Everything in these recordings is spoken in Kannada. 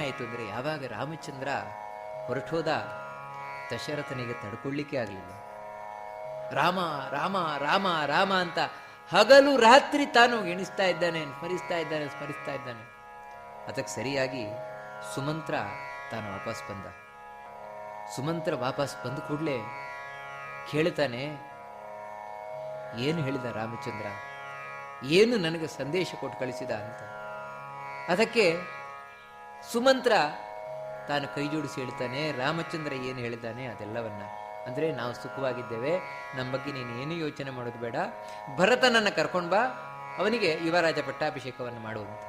ಏನಾಯಿತು ಅಂದರೆ, ಯಾವಾಗ ರಾಮಚಂದ್ರ ಹೊರಟೋದ, ದಶರಥನಿಗೆ ತಡ್ಕೊಳ್ಳಿಕ್ಕೆ ಆಗಲಿಲ್ಲ. ರಾಮ ರಾಮ ರಾಮ ರಾಮ ಅಂತ ಹಗಲು ರಾತ್ರಿ ತಾನು ಎಣಿಸ್ತಾ ಇದ್ದಾನೆ, ಸ್ಮರಿಸ್ತಾ ಇದ್ದಾನೆ. ಅದಕ್ಕೆ ಸರಿಯಾಗಿ ಸುಮಂತ್ರ ತಾನು ವಾಪಸ್ ಬಂದ. ಸುಮಂತ್ರ ವಾಪಸ್ ಬಂದ ಕೂಡಲೇ ಕೇಳ್ತಾನೆ, ಏನು ಹೇಳಿದ ರಾಮಚಂದ್ರ, ಏನು ನನಗೆ ಸಂದೇಶ ಕೊಟ್ಟು ಕಳಿಸಿದ ಅಂತ. ಅದಕ್ಕೆ ಸುಮಂತ್ರ ತಾನು ಕೈ ಜೋಡಿಸಿ ಹೇಳ್ತಾನೆ, ರಾಮಚಂದ್ರ ಏನು ಹೇಳಿದ್ದಾನೆ ಅದೆಲ್ಲವನ್ನ, ಅಂದರೆ ನಾವು ಸುಖವಾಗಿದ್ದೇವೆ, ನಮ್ಮ ಬಗ್ಗೆ ನೀನು ಏನು ಯೋಚನೆ ಮಾಡೋದು ಬೇಡ, ಭರತನನ್ನು ಕರ್ಕೊಂಡು ಬಾ, ಅವನಿಗೆ ಯುವರಾಜ ಪಟ್ಟಾಭಿಷೇಕವನ್ನು ಮಾಡುವಂತ.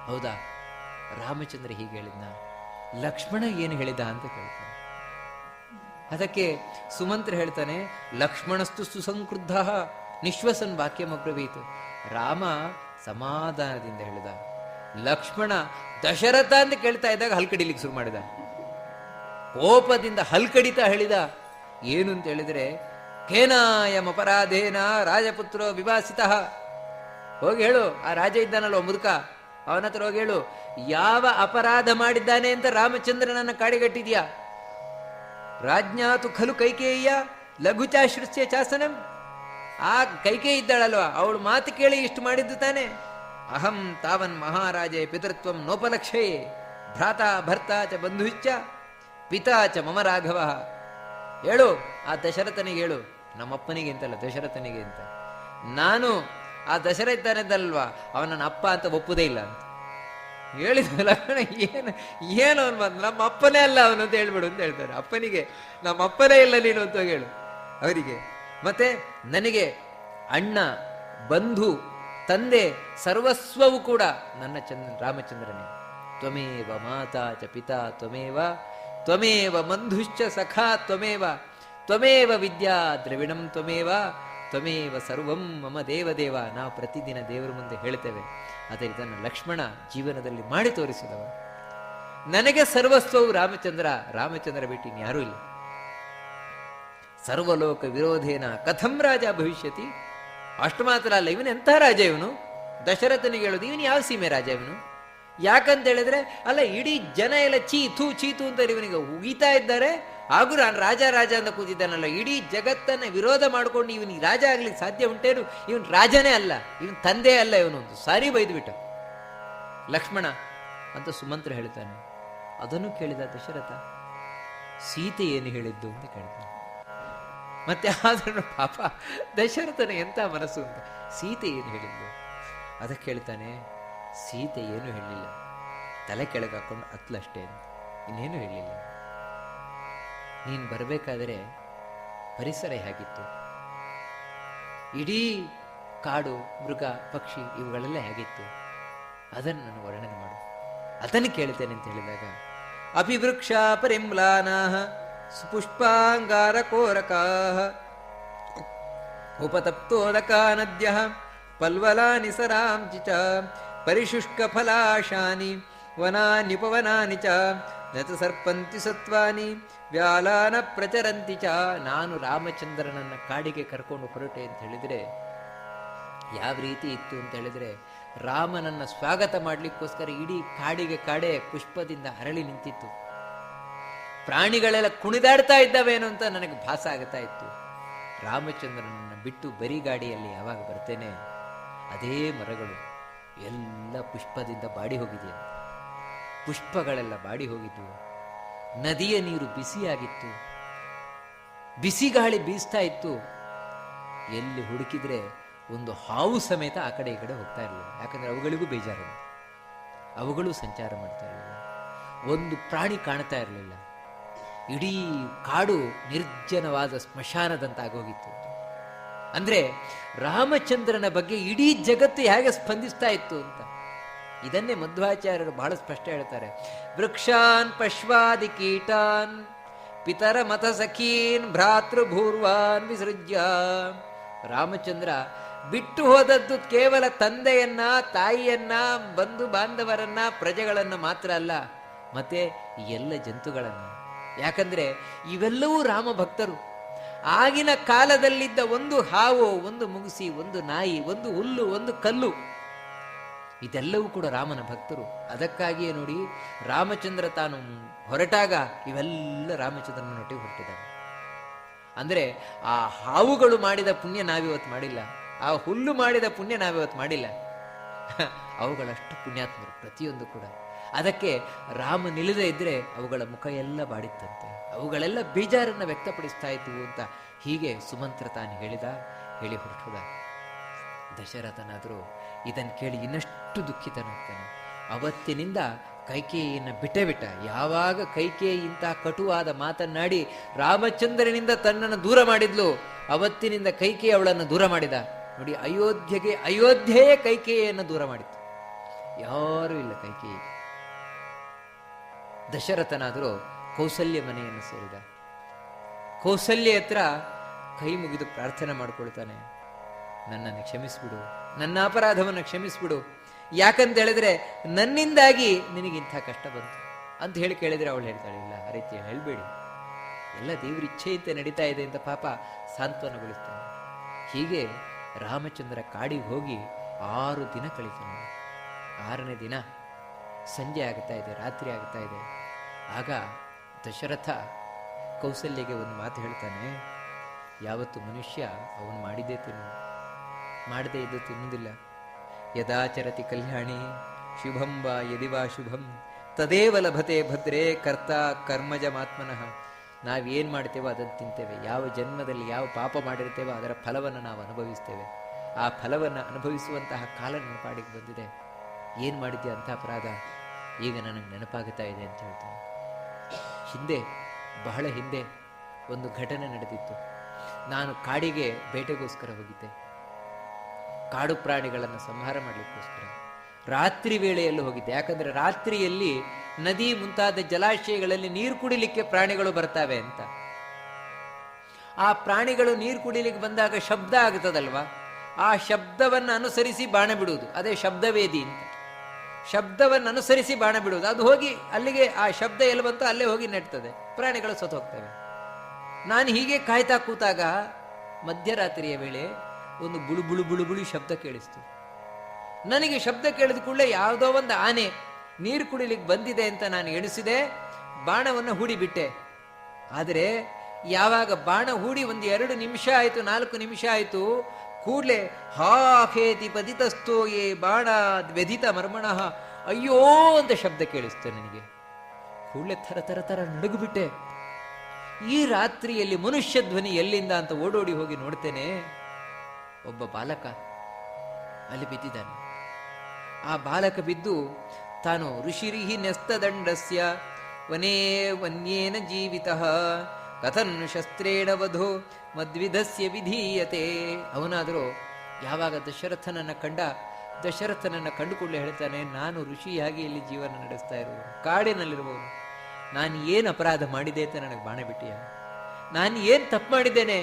ಹೌದಾ, ರಾಮಚಂದ್ರ ಹೀಗೆ ಹೇಳಿದ್ನ, ಲಕ್ಷ್ಮಣ ಏನು ಹೇಳಿದ ಅಂತ ಕೇಳ್ತಾನೆ. ಅದಕ್ಕೆ ಸುಮಂತ್ರ ಹೇಳ್ತಾನೆ, ಲಕ್ಷ್ಮಣಸ್ತು ಸುಸಂಕ್ರುದ್ಧ ನಿಶ್ವಸನ್ ವಾಕ್ಯಮಬ್ರವೀತು. ರಾಮ ಸಮಾಧಾನದಿಂದ ಹೇಳಿದ, ಲಕ್ಷ್ಮಣ ದಶರಥ ಅಂತ ಕೇಳ್ತಾ ಇದ್ದಾಗ ಹಲ್ಕಡಿಲಿಕ್ಕೆ ಶುರು ಮಾಡಿದ. ಕೋಪದಿಂದ ಹಲ್ಕಡಿತಾ ಹೇಳಿದ, ಏನು ಅಂತ ಹೇಳಿದ್ರೆ, ಕೇನಾಯಂ ಅಪರಾಧೇನ ರಾಜಪುತ್ರೋ ವಿವಾಸಿತ. ಹೋಗಿ ಹೇಳು, ಆ ರಾಜ ಇದ್ದಾನಲ್ವ ಮುದುಕ, ಅವನ ಹತ್ರ ಹೋಗಿ ಹೇಳು, ಯಾವ ಅಪರಾಧ ಮಾಡಿದ್ದಾನೆ ಅಂತ ರಾಮಚಂದ್ರನನ್ನ ಕಾಡಿಗಟ್ಟಿದ್ಯಾ. ರಾಜ್ಞಾತು ಖಲು ಕೈಕೇಯ್ಯ ಲಘುಚಾಶ್ರಸ್ಯ ಚಾಸನಂ. ಆ ಕೈಕೇಯಿ ಇದ್ದಾಳಲ್ವ, ಅವಳು ಮಾತು ಕೇಳಿ ಇಷ್ಟು ಮಾಡಿದ್ದು ತಾನೆ. ಅಹಂ ತಾವನ್ ಮಹಾರಾಜೇ ಪಿತೃತ್ವಂ ನೋಪಲಕ್ಷಯೇ ಭ್ರಾತಾ ಭರ್ತಾ ಚ ಬಂಧುಶ್ಚ ಪಿತಾ ಚ ಮಮ ರಾಘವ. ಹೇಳು, ಆ ದಶರಥನಿಗೆ ಹೇಳು, ನಮ್ಮಪ್ಪನಿಗೆ ಅಂತಲ್ಲ ದಶರಥನಿಗೆ ಅಂತ, ನಾನು ಆ ದಶರಥನಿದ್ದಲ್ವಾ ಅವನನ್ನ ಅಪ್ಪ ಅಂತ ಒಪ್ಪುದೇ ಇಲ್ಲ ಅಂತ ಹೇಳಿದ. ಲಕ್ಷ್ಮಣ ಏನು ಅವನು ಬಂದು, ನಮ್ಮ ಅಪ್ಪನೇ ಅಲ್ಲ ಅವನು ಅಂತ ಹೇಳ್ಬಿಡು ಅಂತ ಹೇಳ್ತಾರೆ. ಅಪ್ಪನಿಗೆ ನಮ್ಮ ಅಪ್ಪನೇ ಇಲ್ಲ ನೀನು ಅಂತ ಹೇಳು ಅವರಿಗೆ. ಮತ್ತೆ ನನಗೆ ಅಣ್ಣ, ಬಂಧು, ತಂದೆ, ಸರ್ವಸ್ವವು ಕೂಡ ನನ್ನ ರಾಮಚಂದ್ರನೇ. ತ್ವಮೇವ ಮಾತಾ ಚ ಪಿತಾ ತ್ವಮೇವ, ತ್ವಮೇವ ಬಂಧುಶ್ಚ ಸಖಾ ತ್ವಮೇವ, ತ್ವಮೇವ ವಿದ್ಯಾ ದ್ರವಿಣಂ ತ್ವಮೇವ, ತ್ವಮೇವ ಸರ್ವಂ ಮಮ ದೇವದೇವ. ನಾವು ಪ್ರತಿದಿನ ದೇವರ ಮುಂದೆ ಹೇಳ್ತೇವೆ. ಆದರೆ ಇದನ್ನು ಲಕ್ಷ್ಮಣ ಜೀವನದಲ್ಲಿ ಮಾಡಿ ತೋರಿಸಿದವ. ನನಗೆ ಸರ್ವಸ್ವವು ರಾಮಚಂದ್ರ, ರಾಮಚಂದ್ರ ಬಿಟ್ಟು ಇನ್ಯಾರೂ ಇಲ್ಲ. ಸರ್ವಲೋಕ ವಿರೋಧೇನ ಕಥಂ ರಾಜ ಭವಿಷ್ಯತಿ. ಅಷ್ಟು ಮಾತ್ರ ಅಲ್ಲ, ಇವನು ಎಂಥ ರಾಜ ಇವನು. ದಶರಥನಿಗೆ ಹೇಳೋದು, ಇವನು ಯಾವ ಸೀಮೆ ರಾಜ ಇವನು. ಯಾಕಂತ ಹೇಳಿದ್ರೆ, ಅಲ್ಲ ಇಡೀ ಜನ ಎಲ್ಲ ಚೀತು ಅಂತ ಇವನಿಗೆ ಉಗಿತಾ ಇದ್ದಾರೆ, ಹಾಗೂ ನಾನು ರಾಜ ಅಂತ ಕೂತಿದ್ದಾನಲ್ಲ, ಇಡೀ ಜಗತ್ತನ್ನ ವಿರೋಧ ಮಾಡ್ಕೊಂಡು ಇವನಿಗೆ ರಾಜ ಆಗ್ಲಿಕ್ಕೆ ಸಾಧ್ಯ ಉಂಟೇನು? ಇವನ್ ರಾಜನೇ ಅಲ್ಲ, ಇವನ್ ತಂದೆ ಅಲ್ಲ, ಇವನು ಒಂದು ಸಾರಿ ಬೈದ್ಬಿಟ್ಟ ಲಕ್ಷ್ಮಣ ಅಂತ ಸುಮಂತ್ರ ಹೇಳ್ತಾನೆ. ಅದನ್ನು ಕೇಳಿದ ದಶರಥ, ಸೀತೆ ಏನು ಹೇಳಿದ್ದು ಅಂತ ಕೇಳ್ತಾನೆ. ಮತ್ತೆ ಆದ್ರೂ ಪಾಪ ದಶರಥನ ಎಂತ ಮನಸ್ಸು ಅಂತ, ಸೀತೆ ಏನು ಹೇಳಿದ್ದು ಅದಕ್ಕೆ ಹೇಳ್ತಾನೆ, ಸೀತೆ ಏನು ಹೇಳಲಿಲ್ಲ, ತಲೆ ಕೆಳಗೆ ಹಾಕೊಂಡು ಅತ್ಲಷ್ಟೇ ಅಂತ, ಇನ್ನೇನು ಹೇಳಲಿಲ್ಲ. ನೀನು ಬರಬೇಕಾದರೆ ಪರಿಸರ ಹೇಗಿತ್ತು, ಇಡೀ ಕಾಡು, ಮೃಗ, ಪಕ್ಷಿ ಇವುಗಳೆಲ್ಲ ಹೇಗಿತ್ತು, ಅದನ್ನು ನಾನು ವರ್ಣನೆ ಮಾಡು, ಅದನ್ನು ಕೇಳ್ತೇನೆ ಅಂತ ಹೇಳಿದಾಗ, ಅಪಿವೃಕ್ಷ ಪರಿಮ್ಲಾನಾಃ ಸುಪುಷ್ಪಾಂಗಾರ ಕೋರಕಾಃ ಉಪತಪ್ತೋದಕಾ ನದ್ಯಃ ಪಲ್ವಲಾನಿ ಸರಾಂಚಿ ಚ ಪರಿಶುಷ್ಕ ಫಲಾಶಾನಿ ವನಾನ್ಯುಪವನಾನಿ ಚ ನಚ ಸರ್ಪಂತಿ ಸತ್ವಾನಿ ವ್ಯಾಲಾನ ಪ್ರಚರಂತಿ ಚ. ನಾನು ರಾಮಚಂದ್ರನನ್ನ ಕಾಡಿಗೆ ಕರ್ಕೊಂಡು ಹೊರಟೆ ಅಂತ ಹೇಳಿದ್ರೆ ಯಾವ ರೀತಿ ಇತ್ತು ಅಂತ ಹೇಳಿದ್ರೆ, ರಾಮನನ್ನ ಸ್ವಾಗತ ಮಾಡ್ಲಿಕ್ಕೋಸ್ಕರ ಇಡೀ ಕಾಡೆ ಪುಷ್ಪದಿಂದ ಅರಳಿ ನಿಂತಿತ್ತು. ಪ್ರಾಣಿಗಳೆಲ್ಲ ಕುಣಿದಾಡ್ತಾ ಇದ್ದಾವೇನೋ ಅಂತ ನನಗೆ ಭಾಸ ಆಗ್ತಾ ಇತ್ತು. ರಾಮಚಂದ್ರನನ್ನ ಬಿಟ್ಟು ಬರೀ ಗಾಡಿಯಲ್ಲಿ ಯಾವಾಗ ಬರ್ತೇನೆ, ಅದೇ ಮರಗಳು ಎಲ್ಲ ಪುಷ್ಪದಿಂದ ಬಾಡಿ ಹೋಗಿದೆಯಂತೆ. ಪುಷ್ಪಗಳೆಲ್ಲ ಬಾಡಿ ಹೋಗಿದ್ವು, ನದಿಯ ನೀರು ಬಿಸಿಯಾಗಿತ್ತು, ಬಿಸಿ ಗಾಳಿ ಬೀಸ್ತಾ ಇತ್ತು. ಎಲ್ಲಿ ಹುಡುಕಿದ್ರೆ ಒಂದು ಹಾವು ಸಮೇತ ಆ ಕಡೆ ಈ ಕಡೆ ಹೋಗ್ತಾ ಇರಲಿಲ್ಲ. ಯಾಕಂದ್ರೆ ಅವುಗಳಿಗೂ ಬೇಜಾರು, ಅವುಗಳು ಸಂಚಾರ ಮಾಡ್ತಾ ಇರಲಿಲ್ಲ. ಒಂದು ಪ್ರಾಣಿ ಕಾಣ್ತಾ ಇರಲಿಲ್ಲ. ಇಡೀ ಕಾಡು ನಿರ್ಜನವಾದ ಸ್ಮಶಾನದಂತಾಗೋಗಿತ್ತು. ಅಂದ್ರೆ ರಾಮಚಂದ್ರನ ಬಗ್ಗೆ ಇಡೀ ಜಗತ್ತು ಹೇಗೆ ಸ್ಪಂದಿಸ್ತಾ ಇತ್ತು ಅಂತ. ಇದನ್ನೇ ಮಧ್ವಾಚಾರ್ಯರು ಬಹಳ ಸ್ಪಷ್ಟ ಹೇಳ್ತಾರೆ. ವೃಕ್ಷಾನ್ ಪಶ್ವಾದಿ ಕೀಟಾನ್ ಪಿತರ ಮತ ಸಖೀನ್ ಭ್ರಾತೃಭೂರ್ವಾನ್ ವಿಸೃಜ್ಯ. ರಾಮಚಂದ್ರ ಬಿಟ್ಟು ಹೋದದ್ದು ಕೇವಲ ತಂದೆಯನ್ನ, ತಾಯಿಯನ್ನ, ಬಂಧು ಬಾಂಧವರನ್ನ, ಪ್ರಜೆಗಳನ್ನ ಮಾತ್ರ ಅಲ್ಲ, ಮತ್ತೆ ಎಲ್ಲ ಜಂತುಗಳನ್ನ. ಯಾಕಂದ್ರೆ ಇವೆಲ್ಲವೂ ರಾಮ ಭಕ್ತರು. ಆಗಿನ ಕಾಲದಲ್ಲಿದ್ದ ಒಂದು ಹಾವು, ಒಂದು ಮುಗಿಸಿ, ಒಂದು ನಾಯಿ, ಒಂದು ಹುಲ್ಲು, ಒಂದು ಕಲ್ಲು, ಇದೆಲ್ಲವೂ ಕೂಡ ರಾಮನ ಭಕ್ತರು. ಅದಕ್ಕಾಗಿಯೇ ನೋಡಿ, ರಾಮಚಂದ್ರ ತಾನು ಹೊರಟಾಗ ಇವೆಲ್ಲ ರಾಮಚಂದ್ರನೊಟ್ಟಿಗೆ ಹೊರಟಿದ್ದಾವೆ. ಅಂದರೆ ಆ ಹಾವುಗಳು ಮಾಡಿದ ಪುಣ್ಯ ನಾವಿವತ್ತು ಮಾಡಿಲ್ಲ, ಆ ಹುಲ್ಲು ಮಾಡಿದ ಪುಣ್ಯ ನಾವಿವತ್ತು ಮಾಡಿಲ್ಲ. ಅವುಗಳಷ್ಟು ಪುಣ್ಯಾತ್ಮರು ಪ್ರತಿಯೊಂದು ಕೂಡ. ಅದಕ್ಕೆ ರಾಮ ನಿಲ್ಲದೇ ಇದ್ರೆ ಅವುಗಳ ಮುಖ ಎಲ್ಲ ಬಾಡಿತ್ತಂತೆ, ಅವುಗಳೆಲ್ಲ ಬೇಜಾರನ್ನು ವ್ಯಕ್ತಪಡಿಸ್ತಾ ಇದ್ವು ಅಂತ ಹೀಗೆ ಸುಮಂತ್ರ ತಾನು ಹೇಳಿ ಹೊರಟುದ. ದಶರಥನಾದರೂ ಇದನ್ನು ಕೇಳಿ ಇನ್ನಷ್ಟು ದುಃಖಿತನಾಗ್ತಾನೆ. ಅವತ್ತಿನಿಂದ ಕೈಕೇಯಿಯನ್ನು ಬಿಟ್ಟ. ಯಾವಾಗ ಕೈಕೇಯಿ ಇಂತಹ ಕಟುವಾದ ಮಾತನ್ನಾಡಿ ರಾಮಚಂದ್ರನಿಂದ ತನ್ನನ್ನು ದೂರ ಮಾಡಿದ್ಲು, ಅವತ್ತಿನಿಂದ ಕೈಕೇಯಿ ಅವಳನ್ನು ದೂರ ಮಾಡಿದ. ನೋಡಿ, ಅಯೋಧ್ಯೆಯೇ ಕೈಕೇಯಿಯನ್ನು ದೂರ ಮಾಡಿತ್ತು. ಯಾರೂ ಇಲ್ಲ ಕೈಕೇಯಿ. ದಶರಥನಾದರೂ ಕೌಸಲ್ಯ ಮನೆಯನ್ನು ಸೇರಿದ. ಕೌಸಲ್ಯ ಹತ್ರ ಕೈ ಮುಗಿದು ಪ್ರಾರ್ಥನೆ ಮಾಡಿಕೊಳ್ತಾನೆ, ನನ್ನನ್ನು ಕ್ಷಮಿಸ್ಬಿಡು, ನನ್ನ ಅಪರಾಧವನ್ನು ಕ್ಷಮಿಸ್ಬಿಡು. ಯಾಕಂತ ಹೇಳಿದ್ರೆ ನನ್ನಿಂದಾಗಿ ನಿನಗಿಂಥ ಕಷ್ಟ ಬಂತು ಅಂತ ಹೇಳಿ ಕೇಳಿದ್ರೆ ಅವಳು ಹೇಳ್ತಾಳೆ, ಇಲ್ಲ ಆ ರೀತಿ ಹೇಳ್ಬೇಡಿ, ಎಲ್ಲ ದೇವ್ರ ಇಚ್ಛೆಯಂತೆ ನಡೀತಾ ಇದೆ ಅಂತ ಪಾಪ ಸಾಂತ್ವನಗೊಳಿಸ್ತಾನೆ. ಹೀಗೆ ರಾಮಚಂದ್ರ ಕಾಡಿಗೆ ಹೋಗಿ 6 ದಿನ ಕಳೀತಾನೆ. 6ನೇ ದಿನ ಸಂಜೆ ಆಗ್ತಾ ಇದೆ, ರಾತ್ರಿ ಆಗ್ತಾ ಇದೆ. ಆಗ ದಶರಥ ಕೌಸಲ್ಯಗೆ ಒಂದು ಮಾತು ಹೇಳ್ತಾನೆ, ಯಾವತ್ತು ಮನುಷ್ಯ ಅವನು ಮಾಡಿದ್ದೇ ತಿನ್ನು, ಮಾಡದೇ ಇದ್ದು ತಿನ್ನುವುದಿಲ್ಲ. ಯದಾಚರತಿ ಕಲ್ಯಾಣಿ ಶುಭಂ ವಾ ಯದಿವಾ ಶುಭಂ ತದೇವ ಲಭತೆ ಭದ್ರೇ ಕರ್ತ ಕರ್ಮಜಮಾತ್ಮನಃ. ನಾವೇನು ಮಾಡ್ತೇವೋ ಅದನ್ನು ತಿಂತೇವೆ. ಯಾವ ಜನ್ಮದಲ್ಲಿ ಯಾವ ಪಾಪ ಮಾಡಿರ್ತೇವೋ ಅದರ ಫಲವನ್ನು ನಾವು ಅನುಭವಿಸ್ತೇವೆ. ಆ ಫಲವನ್ನು ಅನುಭವಿಸುವಂತಹ ಕಾಲ ನನ್ನ ಪಾಡಿಗೆ ಬಂದಿದೆ. ಏನು ಮಾಡಿದ್ದೆ ಅಂಥ ಅಪರಾಧ, ಈಗ ನನಗೆ ನೆನಪಾಗುತ್ತಾ ಇದೆ ಅಂತ ಹೇಳ್ತಾನೆ. ಬಹಳ ಹಿಂದೆ ಒಂದು ಘಟನೆ ನಡೆದಿತ್ತು. ನಾನು ಕಾಡಿಗೆ ಬೇಟೆಗೋಸ್ಕರ ಹೋಗಿದ್ದೆ, ಕಾಡು ಪ್ರಾಣಿಗಳನ್ನು ಸಂಹಾರ ಮಾಡಲಿಕ್ಕೋಸ್ಕರ. ರಾತ್ರಿ ವೇಳೆಯಲ್ಲೂ ಹೋಗಿದ್ದೆ. ಯಾಕಂದರೆ ರಾತ್ರಿಯಲ್ಲಿ ನದಿ ಮುಂತಾದ ಜಲಾಶಯಗಳಲ್ಲಿ ನೀರು ಕುಡಿಲಿಕ್ಕೆ ಪ್ರಾಣಿಗಳು ಬರ್ತವೆ ಅಂತ. ಆ ಪ್ರಾಣಿಗಳು ನೀರು ಕುಡಿಲಿಕ್ಕೆ ಬಂದಾಗ ಶಬ್ದ ಆಗ್ತದಲ್ವಾ, ಆ ಶಬ್ದವನ್ನು ಅನುಸರಿಸಿ ಬಾಣ ಬಿಡುವುದು, ಅದೇ ಶಬ್ದವೇದಿ ಅಂತ. ಶಬ್ದವನ್ನು ಅನುಸರಿಸಿ ಬಾಣ ಬಿಡುವುದು, ಅದು ಹೋಗಿ ಅಲ್ಲಿಗೆ ಆ ಶಬ್ದ ಎಲ್ಲಿ ಬಂತೋ ಅಲ್ಲೇ ಹೋಗಿ ನೆಡ್ತದೆ, ಪ್ರಾಣಿಗಳು ಸತ್ತು ಹೋಗ್ತವೆ. ನಾನು ಹೀಗೆ ಕಾಯ್ತಾ ಕೂತಾಗ ಮಧ್ಯರಾತ್ರಿಯ ವೇಳೆ ಒಂದು ಬುಳು ಬುಳು ಬುಳು ಬುಳು ಶಬ್ದ ಕೇಳಿಸ್ತು. ನನಗೆ ಶಬ್ದ ಕೇಳಿದ ಕೂಡಲೇ ಯಾವುದೋ ಒಂದು ಆನೆ ನೀರು ಕುಡಿಲಿಕ್ಕೆ ಬಂದಿದೆ ಅಂತ ನಾನು ಎಣಿಸಿದೆ, ಬಾಣವನ್ನು ಹೂಡಿಬಿಟ್ಟೆ. ಆದರೆ ಯಾವಾಗ ಬಾಣ ಹೂಡಿ 1-2 ನಿಮಿಷ ಆಯಿತು, 4 ನಿಮಿಷ ಆಯಿತು, ಕೂಡಲೇ ಹಾಖೇತಿ ಪದಿತಸ್ಥೋ ಯೇ ಬಾಣ ವ್ಯಧಿತ ಮರ್ಮಣಃ, ಅಯ್ಯೋ ಅಂತ ಶಬ್ದ ಕೇಳಿಸ್ತು ನನಗೆ. ಕೂಡಲೇ ಥರ ಥರ ಥರ ನಡುಗುಬಿಟ್ಟೆ. ಈ ರಾತ್ರಿಯಲ್ಲಿ ಮನುಷ್ಯ ಧ್ವನಿ ಎಲ್ಲಿಂದ ಅಂತ ಓಡೋಡಿ ಹೋಗಿ ನೋಡ್ತೇನೆ, ಒಬ್ಬ ಬಾಲಕ ಅಲ್ಲಿ ಬಿದ್ದಿದ್ದಾನೆ. ಆ ಬಾಲಕ ಬಿದ್ದು ತಾನು ಋಷಿರಿಹಿ ನ್ಯಸ್ತದಂಡಸ್ಯ ವನೇ ವನ್ಯೇನ ಜೀವಿತಃ ಕಥನ್ ಶಸ್ತ್ರೇಣ ವಧೋ ಮದ್ವಿಧಸ್ಯ ವಿಧೀಯತೆ. ಅವನಾದರೂ ಯಾವಾಗ ದಶರಥನನ್ನು ಕಂಡುಕೊಳ್ಳೆ ಹೇಳ್ತಾನೆ, ನಾನು ಋಷಿಯಾಗಿ ಇಲ್ಲಿ ಜೀವನ ನಡೆಸ್ತಾ ಇರುವನು, ಕಾಡಿನಲ್ಲಿರುವವನು, ನಾನು ಏನು ಅಪರಾಧ ಮಾಡಿದೆ ಅಂತ ನನಗೆ ಬಾಣ ಬಿಟ್ಟಿಯ? ನಾನು ಏನು ತಪ್ಪು ಮಾಡಿದ್ದೇನೆ?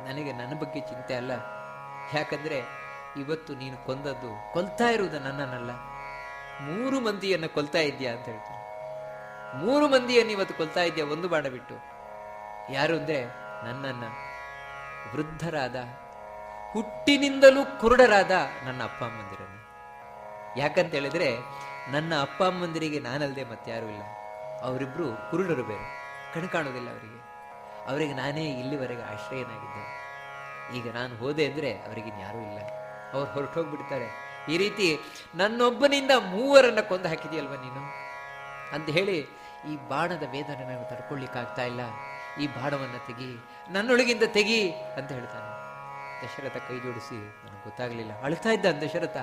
ನನಗೆ ನನ್ನ ಬಗ್ಗೆ ಚಿಂತೆ ಅಲ್ಲ. ಯಾಕಂದ್ರೆ ಇವತ್ತು ನೀನು ಕೊಲ್ತಾ ಇರುವುದು ನನ್ನನ್ನಲ್ಲ, 3 ಮಂದಿಯನ್ನು ಕೊಲ್ತಾ ಇದ್ಯಾ ಅಂತ ಹೇಳ್ತಾನೆ. 3 ಮಂದಿಯನ್ನು ಇವತ್ತು ಕೊಲ್ತಾ ಇದ್ಯಾ ಒಂದು ಬಾಣ ಬಿಟ್ಟು. ಯಾರು ಅಂದ್ರೆ ನನ್ನನ್ನ ವೃದ್ಧರಾದ, ಹುಟ್ಟಿನಿಂದಲೂ ಕುರುಡರಾದ ನನ್ನ ಅಪ್ಪ ಅಮ್ಮಂದಿರನ್ನು. ಯಾಕಂತ ಹೇಳಿದ್ರೆ ನನ್ನ ಅಪ್ಪ ಅಮ್ಮಂದಿರಿಗೆ ನಾನಲ್ಲದೆ ಮತ್ತಾರೂ ಇಲ್ಲ. ಅವರಿಬ್ರು ಕುರುಡರು, ಬೇರೆ ಕಣ್ ಕಾಣೋದಿಲ್ಲ ಅವರಿಗೆ ನಾನೇ ಇಲ್ಲಿವರೆಗೆ ಆಶ್ರಯನಾಗಿದ್ದೆ. ಈಗ ನಾನು ಹೋದೆ ಅಂದ್ರೆ ಅವರಿಗೆ ಯಾರೂ ಇಲ್ಲ, ಅವ್ರು ಹೊರಟೋಗ್ಬಿಡ್ತಾರೆ. ಈ ರೀತಿ ನನ್ನೊಬ್ಬನಿಂದ 3 ಕೊಂದು ಹಾಕಿದೆಯಲ್ವ ನೀನು ಅಂತ ಹೇಳಿ ಈ ಬಾಣದ ವೇದನೆ ನಾನು ತಡ್ಕೊಳ್ಳಿಕ್ಕಾಗ್ತಾ ಇಲ್ಲ, ಈ ಬಾಣವನ್ನು ತೆಗಿ, ನನ್ನೊಳಗಿಂದ ತೆಗಿ ಅಂತ ಹೇಳ್ತಾನೆ. ದಶರಥ ಕೈ ಜೋಡಿಸಿ, ನನಗೆ ಗೊತ್ತಾಗ್ಲಿಲ್ಲ. ಅಳ್ತಾ ಇದ್ದಾನೆ ದಶರಥ,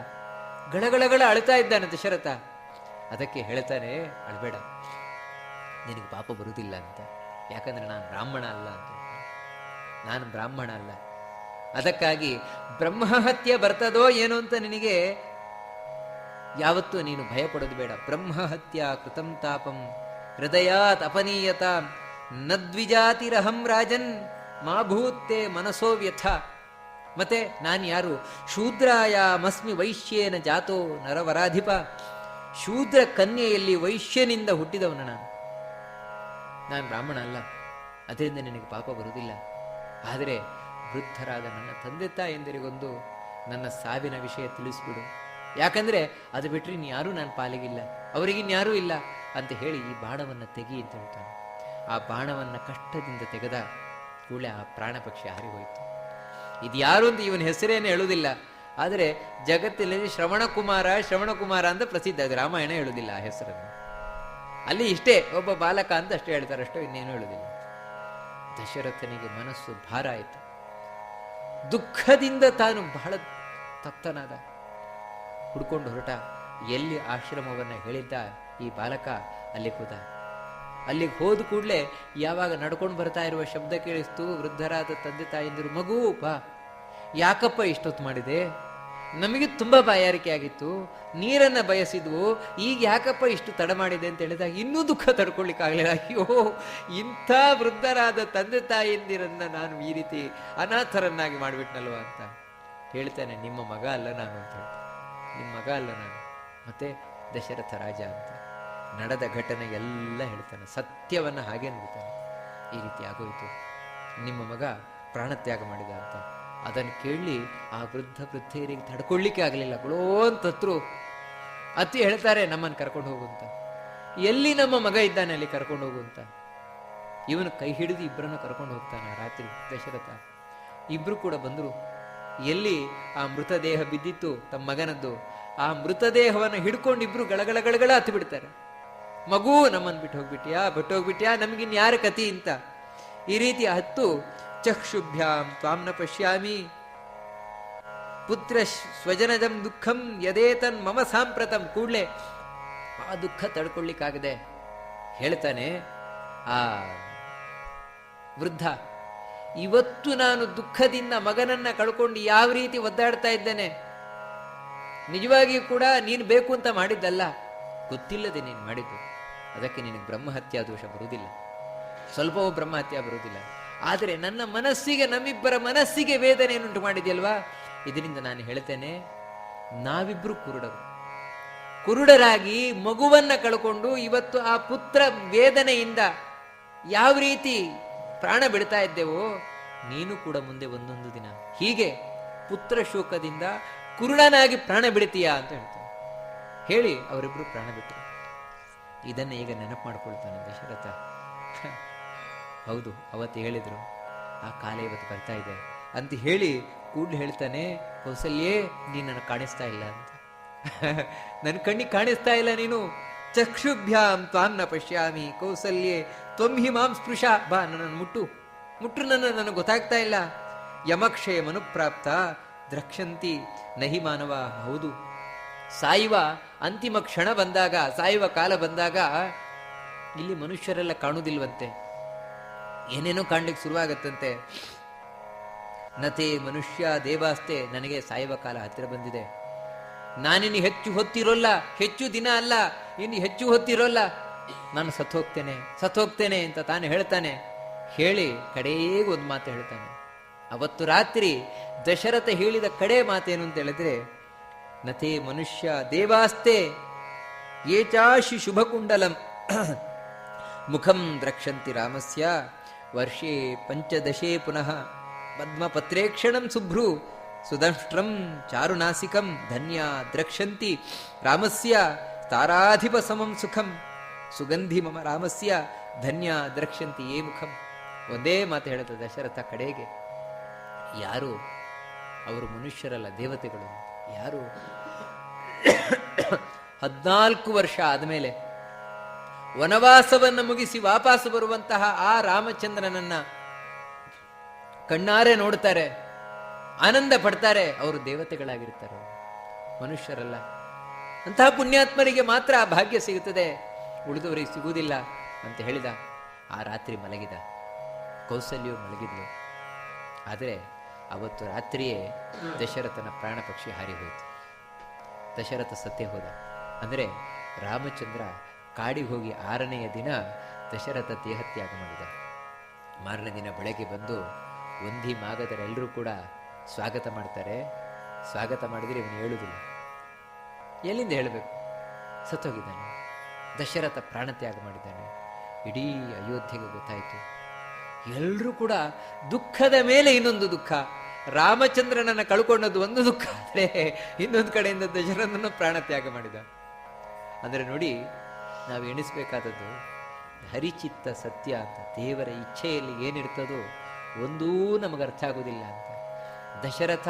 ಗಳಗಳಗಳ ಅಳ್ತಾ ಇದ್ದಾನೆ ದಶರಥ. ಅದಕ್ಕೆ ಹೇಳ್ತಾನೆ, ಅಳ್ಬೇಡ, ನಿನಗೆ ಪಾಪ ಬರುವುದಿಲ್ಲ ಅಂತ. ಯಾಕಂದ್ರೆ ನಾನು ಬ್ರಾಹ್ಮಣ ಅಲ್ಲ ಅಂತ. ನಾನು ಬ್ರಾಹ್ಮಣ ಅಲ್ಲ, ಅದಕ್ಕಾಗಿ ಬ್ರಹ್ಮಹತ್ಯೆ ಬರ್ತದೋ ಏನೋ ಅಂತ ನಿನಗೆ ಯಾವತ್ತೂ ನೀನು ಭಯ ಪಡೋದು ಬೇಡ. ಬ್ರಹ್ಮಹತ್ಯಾ ಕೃತಂ ತಾಪಂ ಹೃದಯಾತ್ ಅಪನೀಯತ ನದ್ವಿಜಾತಿರಹಂ ರಾಜನ್ ಮಾ ಭೂತ್ತೆ ಮನಸೋ ವ್ಯಥ. ಮತ್ತೆ ನಾನು ಯಾರು? ಶೂದ್ರಾಯ ಮಸ್ಮಿ ವೈಶ್ಯೇನ ಜಾತೋ ನರವರಾಧಿಪ. ಶೂದ್ರ ಕನ್ಯೆಯಲ್ಲಿ ವೈಶ್ಯನಿಂದ ಹುಟ್ಟಿದವನು ನಾನು ಬ್ರಾಹ್ಮಣ ಅಲ್ಲ, ಅದರಿಂದ ನಿನಗೆ ಪಾಪ ಬರುವುದಿಲ್ಲ. ಆದರೆ ವೃದ್ಧರಾದ ನನ್ನ ತಂದೆ ತಾಯಂದಿರಿಗೊಂದು ನನ್ನ ಸಾವಿನ ವಿಷಯ ತಿಳಿಸ್ಬಿಡು, ಯಾಕಂದ್ರೆ ಅದು ಬಿಟ್ಟರೆ ಇನ್ಯಾರೂ ನನ್ನ ಪಾಲಿಗಿಲ್ಲ, ಅವರಿಗಿನ್ಯಾರೂ ಇಲ್ಲ ಅಂತ ಹೇಳಿ ಈ ಬಾಣವನ್ನು ತೆಗಿ ಅಂತ ಹೇಳ್ತಾನೆ. ಆ ಬಾಣವನ್ನು ಕಷ್ಟದಿಂದ ತೆಗೆದ ಕೂಡಲೇ ಆ ಪ್ರಾಣ ಪಕ್ಷಿ ಹಾರಿ ಹೋಯಿತು. ಇದು ಯಾರು ಅಂತ ಇವನ ಹೆಸರೇನು ಹೇಳುವುದಿಲ್ಲ, ಆದರೆ ಜಗತ್ತಿನಲ್ಲಿ ಶ್ರವಣಕುಮಾರ ಅಂತ ಪ್ರಸಿದ್ಧ. ಅದು ರಾಮಾಯಣ ಹೇಳುವುದಿಲ್ಲ ಆ ಹೆಸರನ್ನು. ಅಲ್ಲಿ ಇಷ್ಟೇ ಒಬ್ಬ ಬಾಲಕ ಅಂತ ಅಷ್ಟೇ ಹೇಳ್ತಾರೆ, ಅಷ್ಟೋ ಇನ್ನೇನು ಹೇಳುವುದಿಲ್ಲ. ದಶರಥನಿಗೆ ಮನಸ್ಸು ಭಾರ ಆಯಿತು. ದುಃಖದಿಂದ ತಾನು ಬಹಳ ತಪ್ತನಾದ. ಹುಡ್ಕೊಂಡು ಹೊರಟ. ಎಲ್ಲಿ ಆಶ್ರಮವನ್ನು ಹೇಳಿದ್ದ ಈ ಬಾಲಕ ಅಲ್ಲಿಗೆ ಹೋದ. ಅಲ್ಲಿಗೆ ಹೋದ ಕೂಡಲೇ ಯಾವಾಗ ನಡ್ಕೊಂಡು ಬರ್ತಾ ಇರುವ ಶಬ್ದ ಕೇಳಿಸ್ತು. ವೃದ್ಧರಾದ ತಂದೆ ತಾಯಿಂದರು, ಮಗು ಬಾ, ಯಾಕಪ್ಪ ಇಷ್ಟೊತ್ತು ಮಾಡಿದೆ, ನಮಗೆ ತುಂಬ ಬಾಯಾರಿಕೆ ಆಗಿತ್ತು, ನೀರನ್ನು ಬಯಸಿದ್ವು, ಈಗ ಯಾಕಪ್ಪ ಇಷ್ಟು ತಡ ಮಾಡಿದೆ ಅಂತ ಹೇಳಿದಾಗ ಇನ್ನೂ ದುಃಖ ತಡ್ಕೊಳ್ಳಿಕ್ಕಾಗಲಿಲ್ಲ. ಅಯ್ಯೋ, ಇಂಥ ವೃದ್ಧರಾದ ತಂದೆ ತಾಯಿಂದಿರನ್ನ ನಾನು ಈ ರೀತಿ ಅನಾಥರನ್ನಾಗಿ ಮಾಡಿಬಿಟ್ನಲ್ವ ಅಂತ ಹೇಳ್ತಾನೆ. ನಿಮ್ಮ ಮಗ ಅಲ್ಲ ನಾನು ಅಂತ ಹೇಳ್ತಾನೆ. ನಿಮ್ಮ ಮಗ ಅಲ್ಲ ನಾನು, ಮತ್ತೆ ದಶರಥ ರಾಜ ಅಂತ ನಡೆದ ಘಟನೆ ಎಲ್ಲ ಹೇಳ್ತಾನೆ. ಸತ್ಯವನ್ನು ಹಾಗೆ ನೋಡ್ತಾನೆ. ಈ ರೀತಿ ಆಗೋಯ್ತು, ನಿಮ್ಮ ಮಗ ಪ್ರಾಣತ್ಯಾಗ ಮಾಡಿದ ಅಂತ. ಅದನ್ನು ಕೇಳಿ ಆ ವೃದ್ಧೇರಿಗೆ ತಡ್ಕೊಳ್ಳಿಕ್ಕೆ ಆಗಲಿಲ್ಲ. ಗುಳೋ ಅಂತತ್ರು. ಅತಿ ಹೇಳ್ತಾರೆ, ನಮ್ಮನ್ನು ಕರ್ಕೊಂಡು ಹೋಗುವಂತ. ಎಲ್ಲಿ ನಮ್ಮ ಮಗ ಇದ್ದಾನೆ ಅಲ್ಲಿ ಕರ್ಕೊಂಡು ಹೋಗುವಂತ. ಇವನು ಕೈ ಹಿಡಿದು ಇಬ್ಬರನ್ನು ಕರ್ಕೊಂಡು ಹೋಗ್ತಾನೆ. ರಾತ್ರಿ ದಶರಥ ಇಬ್ರು ಕೂಡ ಬಂದರು. ಎಲ್ಲಿ ಆ ಮೃತದೇಹ ಬಿದ್ದಿತ್ತು ತಮ್ಮ ಮಗನದ್ದು, ಆ ಮೃತದೇಹವನ್ನು ಹಿಡ್ಕೊಂಡು ಇಬ್ರು ಗಳಗಳ ಹತ್ತು ಬಿಡ್ತಾರೆ. ಮಗು, ನಮ್ಮನ್ನು ಬಿಟ್ಟು ಹೋಗ್ಬಿಟ್ಯಾ, ನಮಗಿನ್ಯಾರ ಕತಿ ಅಂತ ಈ ರೀತಿ ಹತ್ತು. ಚಕ್ಷುಭ್ಯಾಂ ತ್ವಾಂನ ಪಶ್ಯಾಮಿ ಪುತ್ರ ಸ್ವಜನಜಂ ದುಃಖಂ ಯದೇತನ್ ಮಮ ಸಾಂಪ್ರತಂ. ಕೂಡ್ಲೆ ಆ ದುಃಖ ತಡ್ಕೊಳ್ಳಿಕ್ಕಾಗದೆ ಹೇಳ್ತಾನೆ ಆ ವೃದ್ಧ, ಇವತ್ತು ನಾನು ದುಃಖದಿಂದ ಮಗನನ್ನ ಕಳ್ಕೊಂಡು ಯಾವ ರೀತಿ ಒದ್ದಾಡ್ತಾ ಇದ್ದೇನೆ. ನಿಜವಾಗಿಯೂ ಕೂಡ ನೀನು ಬೇಕು ಅಂತ ಮಾಡಿದ್ದಲ್ಲ, ಗೊತ್ತಿಲ್ಲದೆ ನೀನು ಮಾಡಿದ್ದು. ಅದಕ್ಕೆ ನಿನಗೆ ಬ್ರಹ್ಮಹತ್ಯಾ ದೋಷ ಬರುವುದಿಲ್ಲ, ಸ್ವಲ್ಪವೂ ಬ್ರಹ್ಮಹತ್ಯೆ ಬರುವುದಿಲ್ಲ. ಆದರೆ ನನ್ನ ಮನಸ್ಸಿಗೆ, ನಮ್ಮಿಬ್ಬರ ಮನಸ್ಸಿಗೆ ವೇದನೆಯನ್ನುಂಟು ಮಾಡಿದೆಯಲ್ವಾ, ಇದರಿಂದ ನಾನು ಹೇಳ್ತೇನೆ, ನಾವಿಬ್ರು ಕುರುಡರಾಗಿ ಮಗುವನ್ನ ಕಳ್ಕೊಂಡು ಇವತ್ತು ಆ ಪುತ್ರ ವೇದನೆಯಿಂದ ಯಾವ ರೀತಿ ಪ್ರಾಣ ಬಿಡ್ತಾ ಇದ್ದೇವೋ, ನೀನು ಕೂಡ ಮುಂದೆ ಒಂದೊಂದು ದಿನ ಹೀಗೆ ಪುತ್ರ ಶೋಕದಿಂದ ಕುರುಡನಾಗಿ ಪ್ರಾಣ ಬಿಡ್ತೀಯಾ ಅಂತ ಹೇಳ್ತಾನೆ. ಹೇಳಿ ಅವರಿಬ್ರು ಪ್ರಾಣ ಬಿಟ್ಟರು. ಇದನ್ನ ಈಗ ನೆನಪು ಮಾಡ್ಕೊಳ್ತಾನೆ ದಶರಥ. ಹೌದು, ಅವತ್ತು ಹೇಳಿದ್ರು, ಆ ಕಾಲ ಇವತ್ತು ಬರ್ತಾ ಇದೆ ಅಂತ ಹೇಳಿ ಕೂಡ್ಲು ಹೇಳ್ತಾನೆ, ಕೌಸಲ್ಯೇ ನೀನು ನನಗೆ ಕಾಣಿಸ್ತಾ ಇಲ್ಲ ಅಂತ. ನನ್ನ ಕಣ್ಣಿಗೆ ಕಾಣಿಸ್ತಾ ಇಲ್ಲ ನೀನು. ಚಕ್ಷುಭ್ಯಾಂ ತ್ವಾನ್ನ ಪಶ್ಯಾಮಿ ಕೌಸಲ್ಯೇ ತ್ವಂ ಹಿ ಮಾಂ ಸ್ಪೃಶ. ಬಾ, ನನ್ನನ್ನು ಮುಟ್ಟು ನನಗೆ ಗೊತ್ತಾಗ್ತಾ ಇಲ್ಲ. ಯಮಕ್ಷಯ ಮನುಪ್ರಾಪ್ತ ದ್ರಕ್ಷಂತಿ ನಹಿ ಮಾನವ. ಹೌದು, ಸಾಯುವ ಅಂತಿಮ ಕ್ಷಣ ಬಂದಾಗ, ಸಾಯುವ ಕಾಲ ಬಂದಾಗ ಇಲ್ಲಿ ಮನುಷ್ಯರೆಲ್ಲ ಕಾಣುವುದಿಲ್ವಂತೆ, ಏನೇನೋ ಕಾಣ್ಲಿಕ್ಕೆ ಶುರುವಾಗತ್ತಂತೆ. ನತೆ ಮನುಷ್ಯ ದೇವಾಸ್ತೆ. ನನಗೆ ಸಾಯುವ ಕಾಲ ಹತ್ತಿರ ಬಂದಿದೆ. ನಾನಿನ್ನು ಹೆಚ್ಚು ಹೊತ್ತಿರೋಲ್ಲ, ಹೆಚ್ಚು ದಿನ ಅಲ್ಲ, ಇನ್ನು ಹೆಚ್ಚು ಹೊತ್ತಿರೋಲ್ಲ, ನಾನು ಸತ್ತೋಗ್ತೇನೆ ಅಂತ ತಾನು ಹೇಳ್ತಾನೆ. ಹೇಳಿ ಕಡೆಗೆ ಒಂದು ಮಾತು ಹೇಳ್ತಾನೆ. ಅವತ್ತು ರಾತ್ರಿ ದಶರಥ ಹೇಳಿದ ಕಡೆ ಮಾತೇನು ಅಂತ ಹೇಳಿದ್ರೆ, ನತೆ ಮನುಷ್ಯ ದೇವಾಸ್ತೆ ಏಚಾಶಿ ಶುಭಕುಂಡಲಂ ಮುಖಂ ದ್ರಕ್ಷಂತಿ ರಾಮಸ್ಯ ವರ್ಷೇ ಪಂಚದಶೇ ಪುನಃ ಪದ್ಮಪತ್ರೇಕ್ಷಣಂ ಶುಭ್ರು ಸುದಂಷ್ಟ್ರಂ ಚಾರುನಾಸಿಕಂ ಧನ್ಯ ದ್ರಕ್ಷಂತಿ ರಾಮಸ್ಯ ತಾರಾಧಿಪ ಸಮಂ ಸುಖಂ ಸುಗಂಧಿ ಮಮ ರಾಮಸ್ಯ ಧನ್ಯ ದ್ರಕ್ಷಂತಿ ಯೇ ಮುಖಂ. ಒಂದೇ ಮಾತು ಹೇಳುತ್ತೆ ದಶರಥ ಕಡೆಗೆ. ಯಾರು ಅವರು ಮನುಷ್ಯರಲ್ಲ, ದೇವತೆಗಳು. ಯಾರು 14 ವರ್ಷ ಆದಮೇಲೆ ವನವಾಸವನ್ನು ಮುಗಿಸಿ ವಾಪಸ್ ಬರುವಂತಹ ಆ ರಾಮಚಂದ್ರನನ್ನ ಕಣ್ಣಾರೆ ನೋಡ್ತಾರೆ, ಆನಂದ ಪಡ್ತಾರೆ. ಅವರು ದೇವತೆಗಳಾಗಿರ್ತಾರೆ, ಮನುಷ್ಯರಲ್ಲ. ಅಂತಹ ಪುಣ್ಯಾತ್ಮರಿಗೆ ಮಾತ್ರ ಆ ಭಾಗ್ಯ ಸಿಗುತ್ತದೆ, ಉಳಿದವರಿಗೆ ಸಿಗುವುದಿಲ್ಲ ಅಂತ ಹೇಳಿದ. ಆ ರಾತ್ರಿ ಮಲಗಿದ. ಕೌಸಲ್ಯವು ಮಲಗಿದ್ಲು. ಆದರೆ ಅವತ್ತು ರಾತ್ರಿಯೇ ದಶರಥನ ಪ್ರಾಣ ಪಕ್ಷಿ ಹಾರಿ ಹೋಯಿತು. ದಶರಥ ಸತ್ತೇ ಹೋದ. ಅಂದರೆ ರಾಮಚಂದ್ರ ಕಾಡಿಗೆ ಹೋಗಿ 6ನೆಯ ದಿನ ದಶರಥ ದೇಹತ್ಯಾಗ ಮಾಡಿದ. ಮಾರನೇ ದಿನ ಬೆಳಗ್ಗೆ ಬಂದು ಒಂದಿ ಮಾಗದರೆಲ್ಲರೂ ಕೂಡ ಸ್ವಾಗತ ಮಾಡ್ತಾರೆ. ಸ್ವಾಗತ ಮಾಡಿದರೆ ಇವನು ಹೇಳುವುದಿಲ್ಲ. ಎಲ್ಲಿಂದ ಹೇಳಬೇಕು? ಸತ್ತೋಗಿದ್ದಾನೆ. ದಶರಥ ಪ್ರಾಣತ್ಯಾಗ ಮಾಡಿದ್ದಾನೆ. ಇಡೀ ಅಯೋಧ್ಯೆಗೆ ಗೊತ್ತಾಯಿತು. ಎಲ್ಲರೂ ಕೂಡ ದುಃಖದ ಮೇಲೆ ಇನ್ನೊಂದು ದುಃಖ. ರಾಮಚಂದ್ರನನ್ನ ಕಳ್ಕೊಂಡದ್ದು ಒಂದು ದುಃಖ ಆದರೆ ಇನ್ನೊಂದು ಕಡೆಯಿಂದ ದಶರಥನನ್ನು ಪ್ರಾಣತ್ಯಾಗ ಮಾಡಿದ. ಅಂದರೆ ನೋಡಿ, ನಾವು ಎಣಿಸ್ಬೇಕಾದದ್ದು ಹರಿಚಿತ್ತ ಸತ್ಯ ಅಂತ. ದೇವರ ಇಚ್ಛೆಯಲ್ಲಿ ಏನಿರ್ತದೋ ಒಂದೂ ನಮಗೆ ಅರ್ಥ ಆಗೋದಿಲ್ಲ ಅಂತ. ದಶರಥ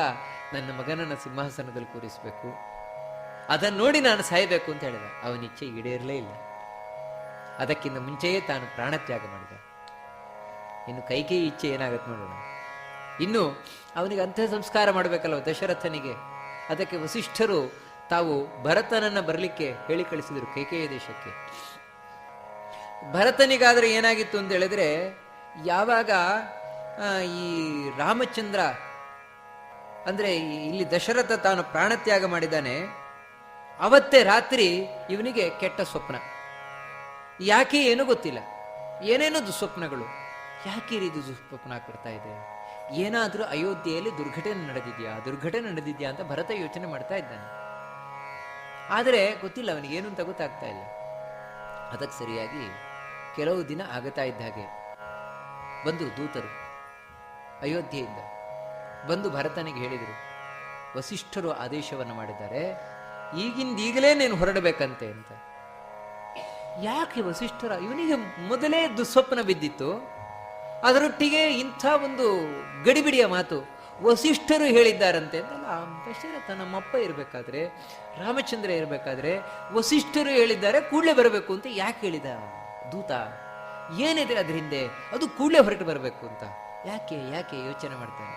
ನನ್ನ ಮಗನನ್ನು ಸಿಂಹಾಸನದಲ್ಲಿ ಕೂರಿಸಬೇಕು, ಅದನ್ನು ನೋಡಿ ನಾನು ಸಾಯಬೇಕು ಅಂತ ಹೇಳಿದ. ಅವನ ಇಚ್ಛೆ ಈಡೇರಲೇ ಇಲ್ಲ. ಅದಕ್ಕಿಂತ ಮುಂಚೆಯೇ ತಾನು ಪ್ರಾಣತ್ಯಾಗ ಮಾಡಿದ. ಇನ್ನು ಕೈಕೇಯಿ ಇಚ್ಛೆ ಏನಾಗತ್ತೆ ನೋಡೋಣ. ಇನ್ನು ಅವನಿಗೆ ಅಂತ್ಯ ಸಂಸ್ಕಾರ ಮಾಡಬೇಕಲ್ವ ದಶರಥನಿಗೆ. ಅದಕ್ಕೆ ವಸಿಷ್ಠರು ತಾವು ಭರತನನ್ನ ಬರಲಿಕ್ಕೆ ಹೇಳಿ ಕಳಿಸಿದರು ಕೈಕೇಯಿ ದೇಶಕ್ಕೆ. ಭರತನಿಗಾದರೆ ಏನಾಗಿತ್ತು ಅಂತ ಹೇಳಿದ್ರೆ, ಯಾವಾಗ ಈ ರಾಮಚಂದ್ರ ಅಂದ್ರೆ ಇಲ್ಲಿ ದಶರಥ ತಾನು ಪ್ರಾಣತ್ಯಾಗ ಮಾಡಿದ್ದಾನೆ, ಅವತ್ತೇ ರಾತ್ರಿ ಇವನಿಗೆ ಕೆಟ್ಟ ಸ್ವಪ್ನ. ಯಾಕೆ ಏನೂ ಗೊತ್ತಿಲ್ಲ, ಏನೇನೋ ದುಸ್ವಪ್ನಗಳು. ಯಾಕೆ ಈ ರೀತಿ ದುಸ್ವಪ್ನ ಆಗ್ಬಿಡ್ತಾ ಇದೆ? ಏನಾದರೂ ಅಯೋಧ್ಯೆಯಲ್ಲಿ ದುರ್ಘಟನೆ ನಡೆದಿದ್ಯಾ ಅಂತ ಭರತ ಯೋಚನೆ ಮಾಡ್ತಾ ಇದ್ದಾನೆ. ಆದರೆ ಗೊತ್ತಿಲ್ಲ ಅವನಿಗೇನು ಅಂತ ಗೊತ್ತಾಗ್ತಾ ಇಲ್ಲ. ಅದಕ್ಕೆ ಸರಿಯಾಗಿ ಕೆಲವು ದಿನ ಆಗತಾ ಇದ್ದ ಹಾಗೆ ಬಂದು ದೂತರು ಅಯೋಧ್ಯೆಯಿಂದ ಬಂದು ಭರತನಿಗೆ ಹೇಳಿದರು, ವಸಿಷ್ಠರು ಆದೇಶವನ್ನು ಮಾಡಿದ್ದಾರೆ, ಈಗಿಂದೀಗಲೇ ನೀನು ಹೊರಡಬೇಕಂತೆ ಅಂತ. ಯಾಕೆ ವಸಿಷ್ಠರ? ಇವನಿಗೆ ಮೊದಲೇ ದುಸ್ವಪ್ನ ಬಿದ್ದಿತ್ತು, ಅದರೊಟ್ಟಿಗೆ ಇಂಥ ಒಂದು ಗಡಿಬಿಡಿಯ ಮಾತು ವಸಿಷ್ಠರು ಹೇಳಿದ್ದಾರಂತೆ ಅಂತಲ್ಲ. ದಶರಥ ನಮ್ಮಪ್ಪ ಇರಬೇಕಾದ್ರೆ, ರಾಮಚಂದ್ರ ಇರಬೇಕಾದ್ರೆ ವಸಿಷ್ಠರು ಹೇಳಿದ್ದಾರೆ ಕೂಡಲೇ ಬರಬೇಕು ಅಂತ ಯಾಕೆ ಹೇಳಿದ ದೂತ? ಏನಿದೆ ಅದ್ರ ಹಿಂದೆ? ಅದು ಕೂಡಲೇ ಹೊರಟು ಬರಬೇಕು ಅಂತ ಯಾಕೆ ಯಾಕೆ ಯೋಚನೆ ಮಾಡ್ತಾನೆ.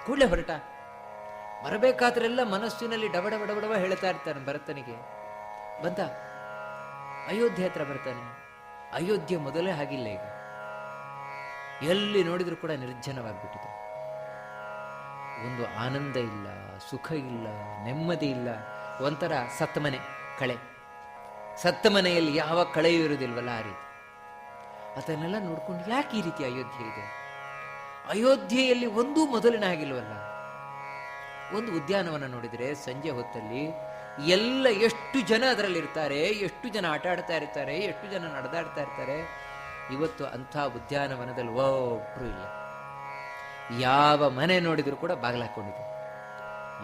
ಕೂಡಲೇ ಹೊರಟ ಬರಬೇಕಾದ್ರೆಲ್ಲ ಮನಸ್ಸಿನಲ್ಲಿ ಡಬಡಬಡಬಡವ ಹೇಳ್ತಾ ಇರ್ತಾನೆ ಭರತನಿಗೆ. ಬಂದ ಅಯೋಧ್ಯೆ ಹತ್ರ ಬರ್ತಾನೆ. ಅಯೋಧ್ಯೆ ಮೊದಲೇ ಆಗಿಲ್ಲ, ಈಗ ಎಲ್ಲಿ ನೋಡಿದ್ರು ಕೂಡ ನಿರ್ಜನವಾಗ್ಬಿಟ್ಟಿದೆ. ಒಂದು ಆನಂದ ಇಲ್ಲ, ಸುಖ ಇಲ್ಲ, ನೆಮ್ಮದಿ ಇಲ್ಲ. ಒಂಥರ ಸತ್ತಮನೆ ಕಳೆ. ಸತ್ತಮನೆಯಲ್ಲಿ ಯಾವ ಕಳೆಯೂ ಇರುವುದಿಲ್ವಲ್ಲ, ಆ ರೀತಿ. ಅದನ್ನೆಲ್ಲ ನೋಡ್ಕೊಂಡು ಯಾಕೆ ಈ ರೀತಿ ಅಯೋಧ್ಯೆ ಇದೆ? ಅಯೋಧ್ಯೆಯಲ್ಲಿ ಒಂದೂ ಮೊದಲಿನ ಆಗಿಲ್ವಲ್ಲ. ಒಂದು ಉದ್ಯಾನವನ ನೋಡಿದರೆ ಸಂಜೆ ಹೊತ್ತಲ್ಲಿ ಎಲ್ಲ ಎಷ್ಟು ಜನ ಅದರಲ್ಲಿ ಇರ್ತಾರೆ, ಎಷ್ಟು ಜನ ಆಟ ಆಡ್ತಾ ಇರ್ತಾರೆ, ಎಷ್ಟು ಜನ ನಡೆದಾಡ್ತಾ ಇರ್ತಾರೆ. ಇವತ್ತು ಅಂಥ ಉದ್ಯಾನವನದಲ್ಲಿ ಒಬ್ರು ಇಲ್ಲ. ಯಾವ ಮನೆ ನೋಡಿದ್ರು ಕೂಡ ಬಾಗಿಲಾಕೊಂಡಿದೆ,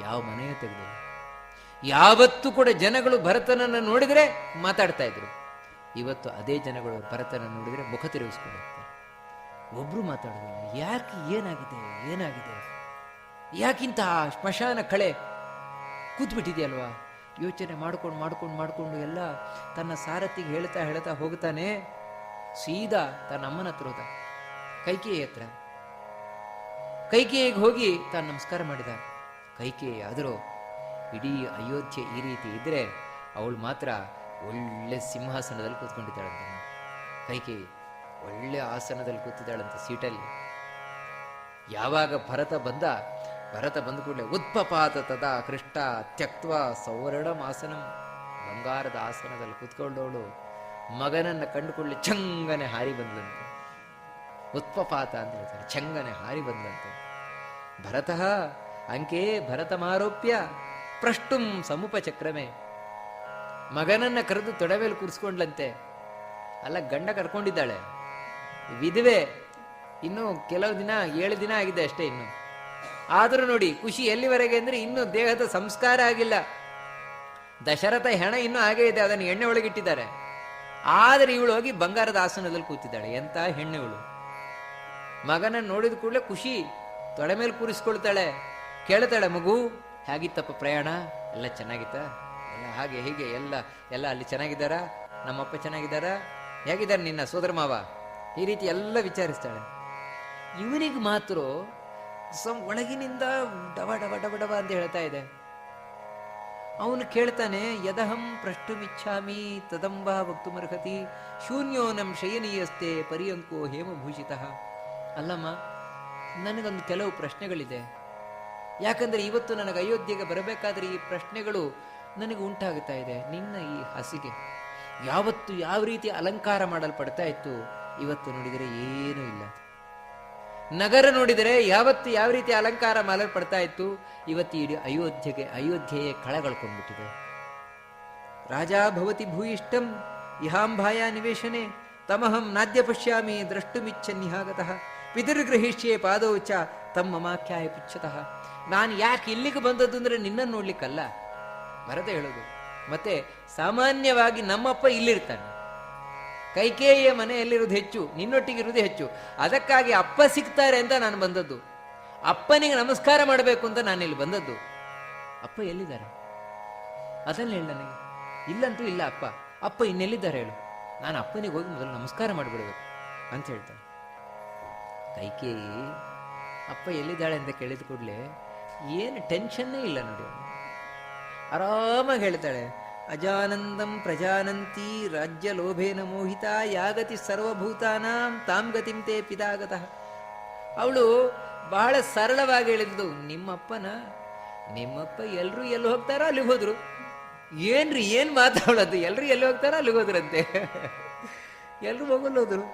ಯಾವ ಮನೆಯೂ ತೆಗೆದಿಲ್ಲ. ಯಾವತ್ತೂ ಕೂಡ ಜನಗಳು ಭರತನನ್ನು ನೋಡಿದರೆ ಮಾತಾಡ್ತಾ ಇದ್ರು. ಇವತ್ತು ಅದೇ ಜನಗಳು ಭರತನನ್ನು ನೋಡಿದರೆ ಮುಖ ತಿರುಗಿಸ್ಕೊಂಡು ಹೋಗ್ತಾರೆ, ಒಬ್ರು ಮಾತಾಡೋದಿಲ್ಲ. ಯಾಕೆ? ಏನಾಗಿದೆ? ಯಾಕಿಂತ ಸ್ಮಶಾನ ಕಳೆ ಕೂತ್ಬಿಟ್ಟಿದೆಯಲ್ವಾ? ಯೋಚನೆ ಮಾಡ್ಕೊಂಡು ಎಲ್ಲ ತನ್ನ ಸಾರಥಿಗೆ ಹೇಳ್ತಾ ಹೋಗ್ತಾನೆ. ಸೀದಾ ತನ್ನ ಅಮ್ಮನ ಹತ್ರ ಹೋದ, ಕೈಕೇಯಿ ಹತ್ರ. ಕೈಕೇಯಿಗೆ ಹೋಗಿ ತಾನು ನಮಸ್ಕಾರ ಮಾಡಿದ. ಕೈಕೇಯಿ ಆದರೂ ಇಡೀ ಅಯೋಧ್ಯೆ ಈ ರೀತಿ ಇದ್ರೆ ಅವಳು ಮಾತ್ರ ಒಳ್ಳೆ ಸಿಂಹಾಸನದಲ್ಲಿ ಕೂತ್ಕೊಂಡಿದ್ದಾಳಂತೆ. ಕೈಕೇಯಿ ಒಳ್ಳೆ ಆಸನದಲ್ಲಿ ಕೂತಿದ್ದಾಳಂತೆ, ಸೀಟಲ್ಲಿ. ಯಾವಾಗ ಭರತ ಬಂದ ಕೂಡಲೇ ಉತ್ಪಪಾತ ತದಾ ಕೃಷ್ಟ ತ್ಯಕ್ತ್ವ ಸೌವರ್ಣಂ ಆಸನಂ, ಬಂಗಾರದ ಆಸನದಲ್ಲಿ ಕೂತ್ಕೊಂಡವಳು ಮಗನನ್ನ ಕಂಡುಕೊಳ್ಳಿ ಚಂಗನೆ ಹಾರಿ ಬಂದಂತೆ. ಉತ್ಪಪಾತ ಅಂತ ಹೇಳ್ತಾರೆ, ಚಂಗನೆ ಹಾರಿ ಬಂದಂತೆ. ಭರತಃ ಅಂಕೆ ಭರತಮಾರೋಪ್ಯ ಪ್ರಷ್ಟುಂ ಸಮುಪಚಕ್ರಮೆ, ಮಗನನ್ನ ಕರೆದು ತೊಡೆ ಮೇಲೆ ಕೂರಿಸ್ಕೊಂಡ್ಲಂತೆ. ಅಲ್ಲ, ಗಂಡ ಕರ್ಕೊಂಡಿದ್ದಾಳೆ, ವಿಧವೆ. ಇನ್ನು ಕೆಲವು ದಿನ, 7 ದಿನ ಆಗಿದೆ ಅಷ್ಟೇ ಇನ್ನು. ಆದರೂ ನೋಡಿ ಖುಷಿ ಎಲ್ಲಿವರೆಗೆ ಅಂದ್ರೆ ಇನ್ನು ದೇಹದ ಸಂಸ್ಕಾರ ಆಗಿಲ್ಲ. ದಶರಥ ಹೆಣ ಇನ್ನೂ ಹಾಗೇ ಇದೆ, ಅದನ್ನು ಎಣ್ಣೆ ಒಳಗಿಟ್ಟಿದ್ದಾರೆ. ಆದರೆ ಇವಳು ಹೋಗಿ ಬಂಗಾರದ ಆಸನದಲ್ಲಿ ಕೂತಿದ್ದಾಳೆ. ಎಂತ ಹೆಣ್ಣು ಇವಳು! ಮಗನ ನೋಡಿದ ಕೂಡಲೇ ಖುಷಿ, ತೊಡೆ ಮೇಲೆ ಕೂರಿಸ್ಕೊಳ್ತಾಳೆ. ಕೇಳ್ತಾಳೆ, ಮಗು ಹೇಗಿತ್ತಪ್ಪ ಪ್ರಯಾಣ? ಎಲ್ಲ ಚೆನ್ನಾಗಿತ್ತ? ಎಲ್ಲ ಹಾಗೆ ಹೀಗೆ ಎಲ್ಲ ಅಲ್ಲಿ ಚೆನ್ನಾಗಿದ್ದಾರಾ? ನಮ್ಮಪ್ಪ ಚೆನ್ನಾಗಿದ್ದಾರಾ? ಹೇಗಿದ್ದಾರೆ ನಿನ್ನ ಸೋದರ ಮಾವ? ಈ ರೀತಿ ಎಲ್ಲ ವಿಚಾರಿಸ್ತಾಳೆ. ಇವನಿಗೆ ಮಾತ್ರ ಒಳಗಿನಿಂದ ಡವ ಡವ ಡವ ಡವ ಅಂತ ಹೇಳ್ತಾ ಇದೆ. ಅವನು ಕೇಳ್ತಾನೆ, ಯದಹಂ ಪ್ರಷ್ಟುಮಿಚ್ಛಾಮಿ ತದಂಬ ವಕ್ತುಮರ್ಹತಿ ಶೂನ್ಯೋನಂ ಶಯನೀಯಸ್ತೆ ಪರ್ಯಂಕೋ ಹೇಮಭೂಷಿತ. ಅಲ್ಲಮ್ಮ, ನನಗೊಂದು ಕೆಲವು ಪ್ರಶ್ನೆಗಳಿದೆ. ಯಾಕಂದ್ರೆ ಇವತ್ತು ನನಗೆ ಅಯೋಧ್ಯೆಗೆ ಬರಬೇಕಾದ್ರೆ ಈ ಪ್ರಶ್ನೆಗಳು ನನಗೆ ಉಂಟಾಗುತ್ತಾ ಇದೆ. ನಿನ್ನ ಈ ಹಾಸಿಗೆ ಯಾವತ್ತು ಯಾವ ರೀತಿ ಅಲಂಕಾರ ಮಾಡಲ್ಪಡ್ತಾ ಇತ್ತು, ಇವತ್ತು ನೋಡಿದರೆ ಏನೂ ಇಲ್ಲ. ನಗರ ನೋಡಿದರೆ ಯಾವತ್ತು ಯಾವ ರೀತಿ ಅಲಂಕಾರ ಮಾಡಲ್ಪಡ್ತಾ ಇತ್ತು, ಇವತ್ತು ಇಡೀ ಅಯೋಧ್ಯೆಯೇ ಕಳಗಳ್ಕೊಂಡ್ಬಿಟ್ಟಿದೆ. ರಾಜ ಭವತಿ ಭೂಯಿಷ್ಟಂ ಇಹಾಂಭಾಯ ನಿವೇಶನೆ ತಮಹಂ ನಾದ್ಯ ಪಶ್ಯಾಮಿ ದ್ರಷ್ಟುಮಿಚ್ಛನ್ನಿಹಾಗತಃ ಪಿತೃಗೃಹಿಷ್ಯೆ ಪಾದೌಚ ತಮ್ಮ ಮಮಾಖ್ಯಾಯ ಪುಚ್ಛತಃ. ನಾನು ಯಾಕೆ ಇಲ್ಲಿಗೆ ಬಂದದ್ದು ಅಂದರೆ ನಿನ್ನನ್ನು ನೋಡ್ಲಿಕ್ಕಲ್ಲ, ಭರತ ಹೇಳೋದು. ಮತ್ತೆ ಸಾಮಾನ್ಯವಾಗಿ ನಮ್ಮಪ್ಪ ಇಲ್ಲಿರ್ತಾನೆ, ಕೈಕೇಯಿಯ ಮನೆಯಲ್ಲಿರೋದು ಹೆಚ್ಚು, ನಿನ್ನೊಟ್ಟಿಗಿರೋದು ಹೆಚ್ಚು. ಅದಕ್ಕಾಗಿ ಅಪ್ಪ ಸಿಗ್ತಾರೆ ಅಂತ ನಾನು ಬಂದದ್ದು, ಅಪ್ಪನಿಗೆ ನಮಸ್ಕಾರ ಮಾಡಬೇಕು ಅಂತ ನಾನು ಇಲ್ಲಿ ಬಂದದ್ದು. ಅಪ್ಪ ಎಲ್ಲಿದ್ದಾರೆ ಅದನ್ನು ಹೇಳಿ ನನಗೆ. ಇಲ್ಲಂತೂ ಇಲ್ಲ ಅಪ್ಪ. ಅಪ್ಪ ಇನ್ನೆಲ್ಲಿದ್ದಾರೆ ಹೇಳು, ನಾನು ಅಪ್ಪನಿಗೆ ಹೋಗಿ ಮೊದಲು ನಮಸ್ಕಾರ ಮಾಡಿಬಿಡ್ಬೇಕು ಅಂತ ಹೇಳ್ತಾನೆ. ಕೈಕೇಯಿ ಅಪ್ಪ ಎಲ್ಲಿದ್ದಾಳೆ ಅಂತ ಕೇಳಿದ ಕೂಡಲೇ ಏನು ಟೆನ್ಷನ್ನೇ ಇಲ್ಲ ನೋಡಿ, ಆರಾಮಾಗಿ ಹೇಳ್ತಾಳೆ, ಅಜಾನಂದಂ ಪ್ರಜಾನಂತಿ ರಾಜ್ಯ ಲೋಭೇನ ಮೋಹಿತ ಯಾಗತಿ ಸರ್ವಭೂತಾನಾಂ ತಾಂ ಗತಿಂ ತೇ ಪಿತಾಗತಃ. ಅವಳು ಬಹಳ ಸರಳವಾಗಿ ಹೇಳಿದ್ದು, ನಿಮ್ಮಪ್ಪ ಎಲ್ಲರೂ ಎಲ್ಲಿ ಹೋಗ್ತಾರೋ ಅಲ್ಲಿಗೆ ಹೋದ್ರು. ಏನ್ರಿ ಏನ್ ಮಾತಾಡೋದು, ಎಲ್ರು ಎಲ್ಲಿ ಹೋಗ್ತಾರೋ ಅಲ್ಲಿಗೆ ಹೋದ್ರಂತೆ. ಎಲ್ರು ಹೋಗಲ್ಲೋದ್ರು.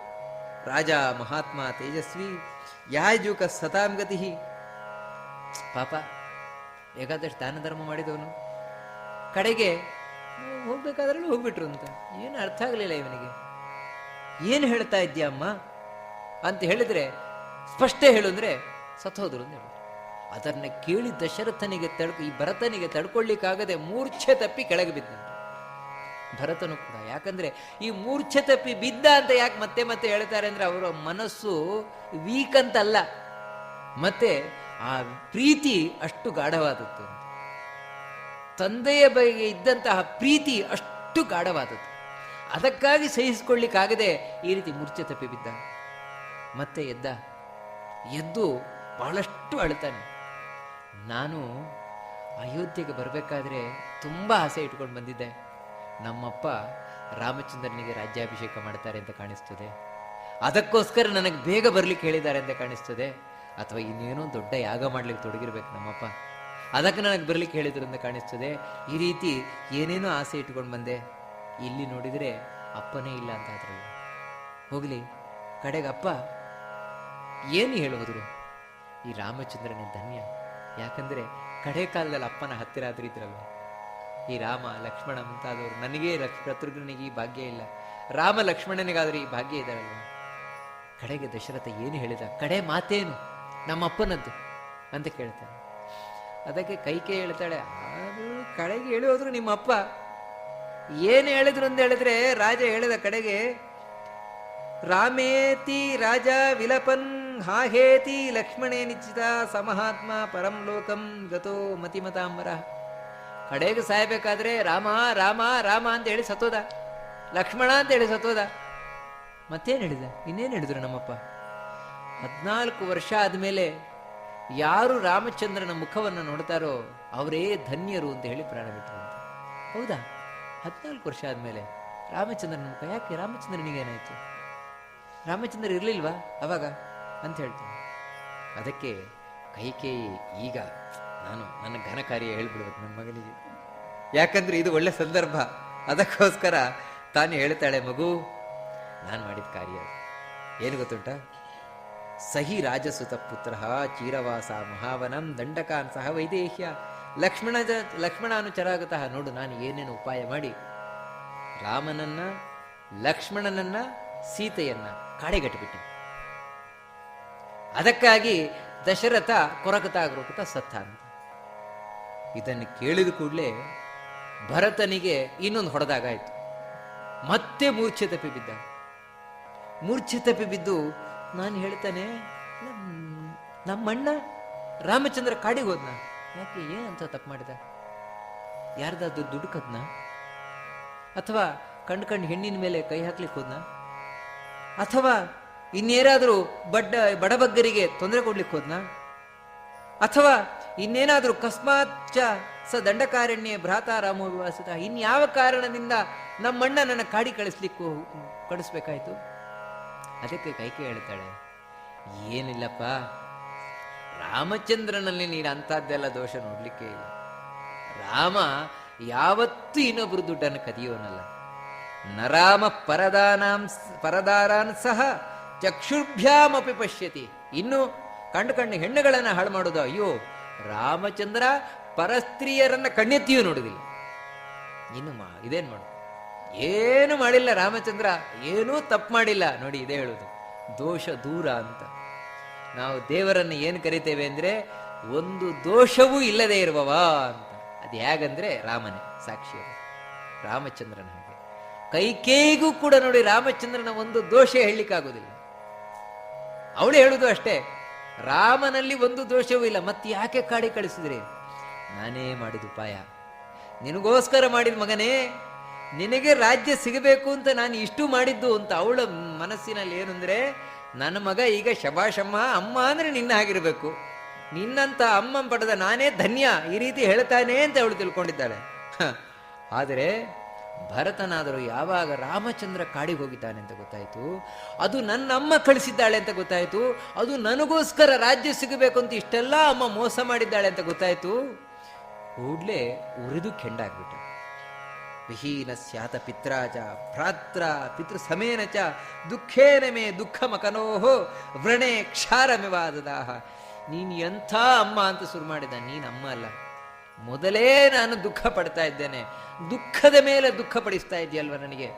ರಾಜ ಮಹಾತ್ಮ ತೇಜಸ್ವಿ ಯಾಜೂಕ ಸತಾಂ ಗತಿ. ಪಾಪ ಬೇಕಾದಷ್ಟು ದಾನ ಧರ್ಮ ಮಾಡಿದವನು ಕಡೆಗೆ ಹೋಗ್ಬೇಕಾದ್ರೂ ಹೋಗ್ಬಿಟ್ರು ಅಂತ. ಏನು ಅರ್ಥ ಆಗಲಿಲ್ಲ ಇವನಿಗೆ. ಏನು ಹೇಳ್ತಾ ಇದ್ಯಮ್ಮ ಅಂತ ಹೇಳಿದ್ರೆ ಸ್ಪಷ್ಟ ಹೇಳು ಅಂದ್ರೆ ಸತ್ತೋದ್ರು ಅಂತ ಹೇಳಿದ್ರು. ಅದನ್ನ ಕೇಳಿ ದಶರಥನಿಗೆ ಈ ಭರತನಿಗೆ ತಡ್ಕೊಳ್ಳಿಕ್ಕಾಗದೆ ಮೂರ್ಛೆ ತಪ್ಪಿ ಕೆಳಗೆ ಬಿದ್ದಂತೆ ಭರತನು ಕೂಡ. ಯಾಕಂದ್ರೆ ಈ ಮೂರ್ಛೆ ತಪ್ಪಿ ಬಿದ್ದ ಅಂತ ಯಾಕೆ ಮತ್ತೆ ಮತ್ತೆ ಹೇಳ್ತಾರೆ ಅಂದ್ರೆ ಅವರ ಮನಸ್ಸು ವೀಕ್ ಅಂತಲ್ಲ, ಮತ್ತೆ ಆ ಪ್ರೀತಿ ಅಷ್ಟು ಗಾಢವಾದದ್ದು, ತಂದೆಯ ಬಗ್ಗೆ ಇದ್ದಂತಹ ಪ್ರೀತಿ ಅಷ್ಟು ಗಾಢವಾದದ್ದು. ಅದಕ್ಕಾಗಿ ಸಹಿಸಿಕೊಳ್ಳಿಕ್ಕಾಗದೆ ಈ ರೀತಿ ಮೂರ್ಛೆ ತಪ್ಪಿ ಬಿದ್ದ. ಮತ್ತೆ ಎದ್ದು ಬಹಳಷ್ಟು ಅಳ್ತಾನೆ. ನಾನು ಅಯೋಧ್ಯೆಗೆ ಬರಬೇಕಾದ್ರೆ ತುಂಬ ಆಸೆ ಇಟ್ಕೊಂಡು ಬಂದಿದ್ದೆ, ನಮ್ಮಪ್ಪ ರಾಮಚಂದ್ರನಿಗೆ ರಾಜ್ಯಾಭಿಷೇಕ ಮಾಡ್ತಾರೆ ಅಂತ ಕಾಣಿಸ್ತದೆ, ಅದಕ್ಕೋಸ್ಕರ ನನಗೆ ಬೇಗ ಬರ್ಲಿಕ್ಕೆ ಹೇಳಿದ್ದಾರೆ ಅಂತ ಕಾಣಿಸ್ತದೆ, ಅಥವಾ ಇನ್ನೇನೋ ದೊಡ್ಡ ಯಾಗ ಮಾಡ್ಲಿಕ್ಕೆ ತೊಡಗಿರ್ಬೇಕು ನಮ್ಮಪ್ಪ, ಅದಕ್ಕೆ ನನಗೆ ಬರ್ಲಿಕ್ಕೆ ಹೇಳಿದ್ರು ಅಂತ ಕಾಣಿಸ್ತದೆ. ಈ ರೀತಿ ಏನೇನೋ ಆಸೆ ಇಟ್ಕೊಂಡು ಬಂದೆ. ಇಲ್ಲಿ ನೋಡಿದರೆ ಅಪ್ಪನೇ ಇಲ್ಲ ಅಂತ ಆದ್ರಲ್ಲ. ಹೋಗ್ಲಿ, ಕಡೆಗೆ ಅಪ್ಪ ಏನು ಹೇಳೋದ್ರು, ಈ ರಾಮಚಂದ್ರನೇ ಧನ್ಯ. ಯಾಕಂದ್ರೆ ಕಡೆ ಕಾಲದಲ್ಲಿ ಅಪ್ಪನ ಹತ್ತಿರ ಆದ್ರೂ ಇದ್ರಲ್ವ, ಈ ರಾಮ ಲಕ್ಷ್ಮಣ ಮುಂತಾದವರು. ನನಗೇ ಶತ್ರುಘ್ನಿಗೆ ಈ ಭಾಗ್ಯ ಇಲ್ಲ, ರಾಮ ಲಕ್ಷ್ಮಣನಿಗಾದ್ರೆ ಈ ಭಾಗ್ಯ ಇದ್ದಾರಲ್ವ. ಕಡೆಗೆ ದಶರಥ ಏನು ಹೇಳಿದ, ಕಡೆ ಮಾತೇನು ನಮ್ಮಪ್ಪನದ್ದು ಅಂತ ಕೇಳ್ತಾನೆ. ಅದಕ್ಕೆ ಕೈಕೇಯಿ ಹೇಳ್ತಾಳೆ, ಅದು ಕಡೆಗೆ ಹೇಳಿ ಹೋದ್ರು ನಿಮ್ಮಪ್ಪ ಏನು ಹೇಳಿದ್ರು ಅಂತ ಹೇಳಿದ್ರೆ, ರಾಜ ಹೇಳಿದ ಕಡೆಗೆ ರಾಮೇತಿ ರಾಜ ವಿಲಪನ್ ಹಾಹೇತಿ ಲಕ್ಷ್ಮಣೇ ನಿಶ್ಚಿತ ಸಮಹಾತ್ಮ ಪರಂ ಲೋಕಂ ಗತೋ ಮತಿಮತಾಂಬರ. ಕಡೆಗೆ ಸಾಯಬೇಕಾದ್ರೆ ರಾಮ ರಾಮ ರಾಮ ಅಂತ ಹೇಳಿ ಸತ್ತೋದ, ಲಕ್ಷ್ಮಣ ಅಂತ ಹೇಳಿ ಸತ್ತೋದ. ಮತ್ತೇನು ಹೇಳಿದ, ಇನ್ನೇನು ಹೇಳಿದ್ರು ನಮ್ಮಪ್ಪ. 14 ವರ್ಷ ಆದಮೇಲೆ ಯಾರು ರಾಮಚಂದ್ರನ ಮುಖವನ್ನು ನೋಡ್ತಾರೋ ಅವರೇ ಧನ್ಯರು ಅಂತ ಹೇಳಿ ಪ್ರಾಣ ಬಿಟ್ಟರು ಅಂತ. ಹೌದಾ, 14 ವರ್ಷ ಆದಮೇಲೆ ರಾಮಚಂದ್ರನ ಮುಖ ಯಾಕೆ, ರಾಮಚಂದ್ರನಿಗೆ ಏನಾಯ್ತು, ರಾಮಚಂದ್ರ ಇರಲಿಲ್ವಾ ಅವಾಗ ಅಂತ ಹೇಳ್ತೀನಿ. ಅದಕ್ಕೆ ಕೈಕೇಯಿ ಈಗ ನಾನು ನನ್ನ ಘನ ಕಾರ್ಯ ಹೇಳ್ಬಿಡ್ಬೇಕು ನನ್ನ ಮಗನಿಗೆ, ಯಾಕಂದ್ರೆ ಇದು ಒಳ್ಳೆ ಸಂದರ್ಭ. ಅದಕ್ಕೋಸ್ಕರ ತಾನು ಹೇಳ್ತಾಳೆ, ಮಗು ನಾನು ಮಾಡಿದ ಕಾರ್ಯ ಏನು ಗೊತ್ತುಂಟ, ಸಹಿ ರಾಜಸುತ ಪುತ್ರ ಚೀರವಾಸ ಮಹಾವನಂ ದಂಡಕಾನ್ ಸಹ ವೈದೇಹ್ಯ ಲಕ್ಷ್ಮಣಾನುಚರಾಗತಃ. ನೋಡು, ನಾನು ಏನೇನು ಉಪಾಯ ಮಾಡಿ ರಾಮನನ್ನ ಲಕ್ಷ್ಮಣನನ್ನ ಸೀತೆಯನ್ನ ಕಾಡೆಗಟ್ಟಿಬಿಟ್ಟೆ. ಅದಕ್ಕಾಗಿ ದಶರಥ ಕೊರಕತಾಗ್ರೋಕತ ಸತ್ತ ಅಂತ. ಇದನ್ನು ಕೇಳಿದ ಕೂಡಲೇ ಭರತನಿಗೆ ಇನ್ನೊಂದು ಹೊಡೆದಾಗಾಯ್ತು. ಮತ್ತೆ ಮೂರ್ಛೆ ತಪ್ಪಿ ಬಿದ್ದ. ಮೂರ್ಛೆ ತಪ್ಪಿ ಬಿದ್ದು ನಾನು ಹೇಳ್ತಾನೆ, ನಮ್ಮಣ್ಣ ರಾಮಚಂದ್ರ ಕಾಡಿಗೆ ಹೋದ್ನ, ಯಾಕೆ ಏನಂತ ತಪ್ಪು ಮಾಡಿದ, ಯಾರ್ದಾದ್ರು ದುಡ್ಡು ಕದ್ನ, ಅಥವಾ ಕಂಡು ಹೆಣ್ಣಿನ ಮೇಲೆ ಕೈ ಹಾಕ್ಲಿಕ್ಕೆ ಹೋದ್ನ, ಅಥವಾ ಇನ್ನೇನಾದ್ರೂ ಬಡಬಗ್ಗರಿಗೆ ತೊಂದರೆ ಕೊಡ್ಲಿಕ್ಕೆ ಹೋದ್ನ, ಅಥವಾ ಇನ್ನೇನಾದ್ರೂ ಕಸ್ಮಾತ್ ಸ ದಂಡಕಾರಣ್ಯ ಭ್ರಾತ ರಾಮೋ ವಿವಾಸಿತ, ಇನ್ಯಾವ ಕಾರಣದಿಂದ ನಮ್ಮಣ್ಣ ನನ್ನ ಕಾಡಿ ಕಳಿಸ್ಬೇಕಾಯ್ತು. ಅದಕ್ಕೆ ಕೈಕೇಯಿ ಹೇಳ್ತಾಳೆ, ಏನಿಲ್ಲಪ್ಪ, ರಾಮಚಂದ್ರನಲ್ಲಿ ನೀನು ಅಂಥದ್ದೆಲ್ಲ ದೋಷ ನೋಡ್ಲಿಕ್ಕೆ ಇಲ್ಲ. ರಾಮ ಯಾವತ್ತೂ ಇನ್ನೊಬ್ರು ದುಡ್ಡನ್ನು ಕದಿಯೋನಲ್ಲ. ನರಾಮ ಪರದಾರಾನ್ ಸಹ ಚಕ್ಷುರ್ಭ್ಯಾಮಪಿ ಪಶ್ಯತಿ. ಇನ್ನು ಕಂಡು ಹೆಣ್ಣುಗಳನ್ನು ಹಾಳು ಮಾಡೋದು. ಅಯ್ಯೋ, ರಾಮಚಂದ್ರ ಪರಸ್ತ್ರೀಯರನ್ನ ಕಣ್ಣೆತ್ತಿಯೂ ನೋಡುವುದಿಲ್ಲ. ಇನ್ನು ಇದೇನು ಮಾಡು, ಏನು ಮಾಡಿಲ್ಲ ರಾಮಚಂದ್ರ, ಏನೂ ತಪ್ಪು ಮಾಡಿಲ್ಲ. ನೋಡಿ, ಇದೇ ಹೇಳುದು ದೋಷ ದೂರ ಅಂತ. ನಾವು ದೇವರನ್ನು ಏನು ಕರಿತೇವೆ ಅಂದ್ರೆ ಒಂದು ದೋಷವೂ ಇಲ್ಲದೆ ಇರುವವ ಅಂತ. ಅದು ಹೇಗಂದ್ರೆ ರಾಮನೇ ಸಾಕ್ಷಿ, ರಾಮಚಂದ್ರನ ಹಾಗೆ. ಕೈಕೇಯಿಗೂ ಕೂಡ ನೋಡಿ ರಾಮಚಂದ್ರನ ಒಂದು ದೋಷ ಹೇಳಲಿಕ್ಕಾಗೋದಿಲ್ಲ. ಅವಳು ಹೇಳುದು ಅಷ್ಟೇ, ರಾಮನಲ್ಲಿ ಒಂದು ದೋಷವೂ ಇಲ್ಲ, ಮತ್ತೆ ಯಾಕೆ ಕಾಡಿ ಕಳಿಸಿದ್ರಿ? ನಾನೇ ಮಾಡಿದ ಉಪಾಯ, ನಿನಗೋಸ್ಕರ ಮಾಡಿದ ಮಗನೇ, ನಿನಗೆ ರಾಜ್ಯ ಸಿಗಬೇಕು ಅಂತ ನಾನು ಇಷ್ಟು ಮಾಡಿದ್ದು ಅಂತ. ಅವಳ ಮನಸ್ಸಿನಲ್ಲಿ ಏನು ಅಂದ್ರೆ, ನನ್ನ ಮಗ ಈಗ ಶಬಾಷಮ್ಮ, ಅಮ್ಮ ಅಂದ್ರೆ ನಿನ್ನ ಆಗಿರ್ಬೇಕು, ನಿನ್ನಂತ ಅಮ್ಮ ಪಡೆದ ನಾನೇ ಧನ್ಯ, ಈ ರೀತಿ ಹೇಳ್ತಾನೆ ಅಂತ ಅವಳು ತಿಳ್ಕೊಂಡಿದ್ದಾಳೆ. ಆದರೆ ಭರತನಾದರೂ ಯಾವಾಗ ರಾಮಚಂದ್ರ ಕಾಡಿಗೆ ಹೋಗಿದ್ದಾನೆ ಅಂತ ಗೊತ್ತಾಯ್ತು, ಅದು ನನ್ನ ಅಮ್ಮ ಕಳಿಸಿದ್ದಾಳೆ ಅಂತ ಗೊತ್ತಾಯ್ತು, ಅದು ನನಗೋಸ್ಕರ ರಾಜ್ಯ ಸಿಗಬೇಕು ಅಂತ ಇಷ್ಟೆಲ್ಲ ಅಮ್ಮ ಮೋಸ ಮಾಡಿದ್ದಾಳೆ ಅಂತ ಗೊತ್ತಾಯ್ತು, ಕೂಡ್ಲೇ ಉರಿದು ಕೆಂಡಾಗ್ಬಿಟ್ಟ. ವಿಹೀನ ಸ್ಯಾತ ಪಿತ್ರಾಚ ಭ್ರಾತ್ರ ಪಿತೃ ಸಮೇನ ಚ ದುಃಖೇನ ಮೇ ದುಃಖ ಮಕನೋಹೋ ವ್ರಣೆ ಕ್ಷಾರಮಿವಾದದಾಹ. ನೀನು ಎಂಥ ಅಮ್ಮ ಅಂತ ಶುರು ಮಾಡಿದ, ನೀನು ಅಮ್ಮ ಅಲ್ಲ, ಮೊದಲೇ ನಾನು ದುಃಖ ಪಡ್ತಾ ಇದ್ದೇನೆ, ದುಃಖದ ಮೇಲೆ ದುಃಖ ಪಡಿಸ್ತಾ ಇದೆಯಲ್ವ ನನಗೆ.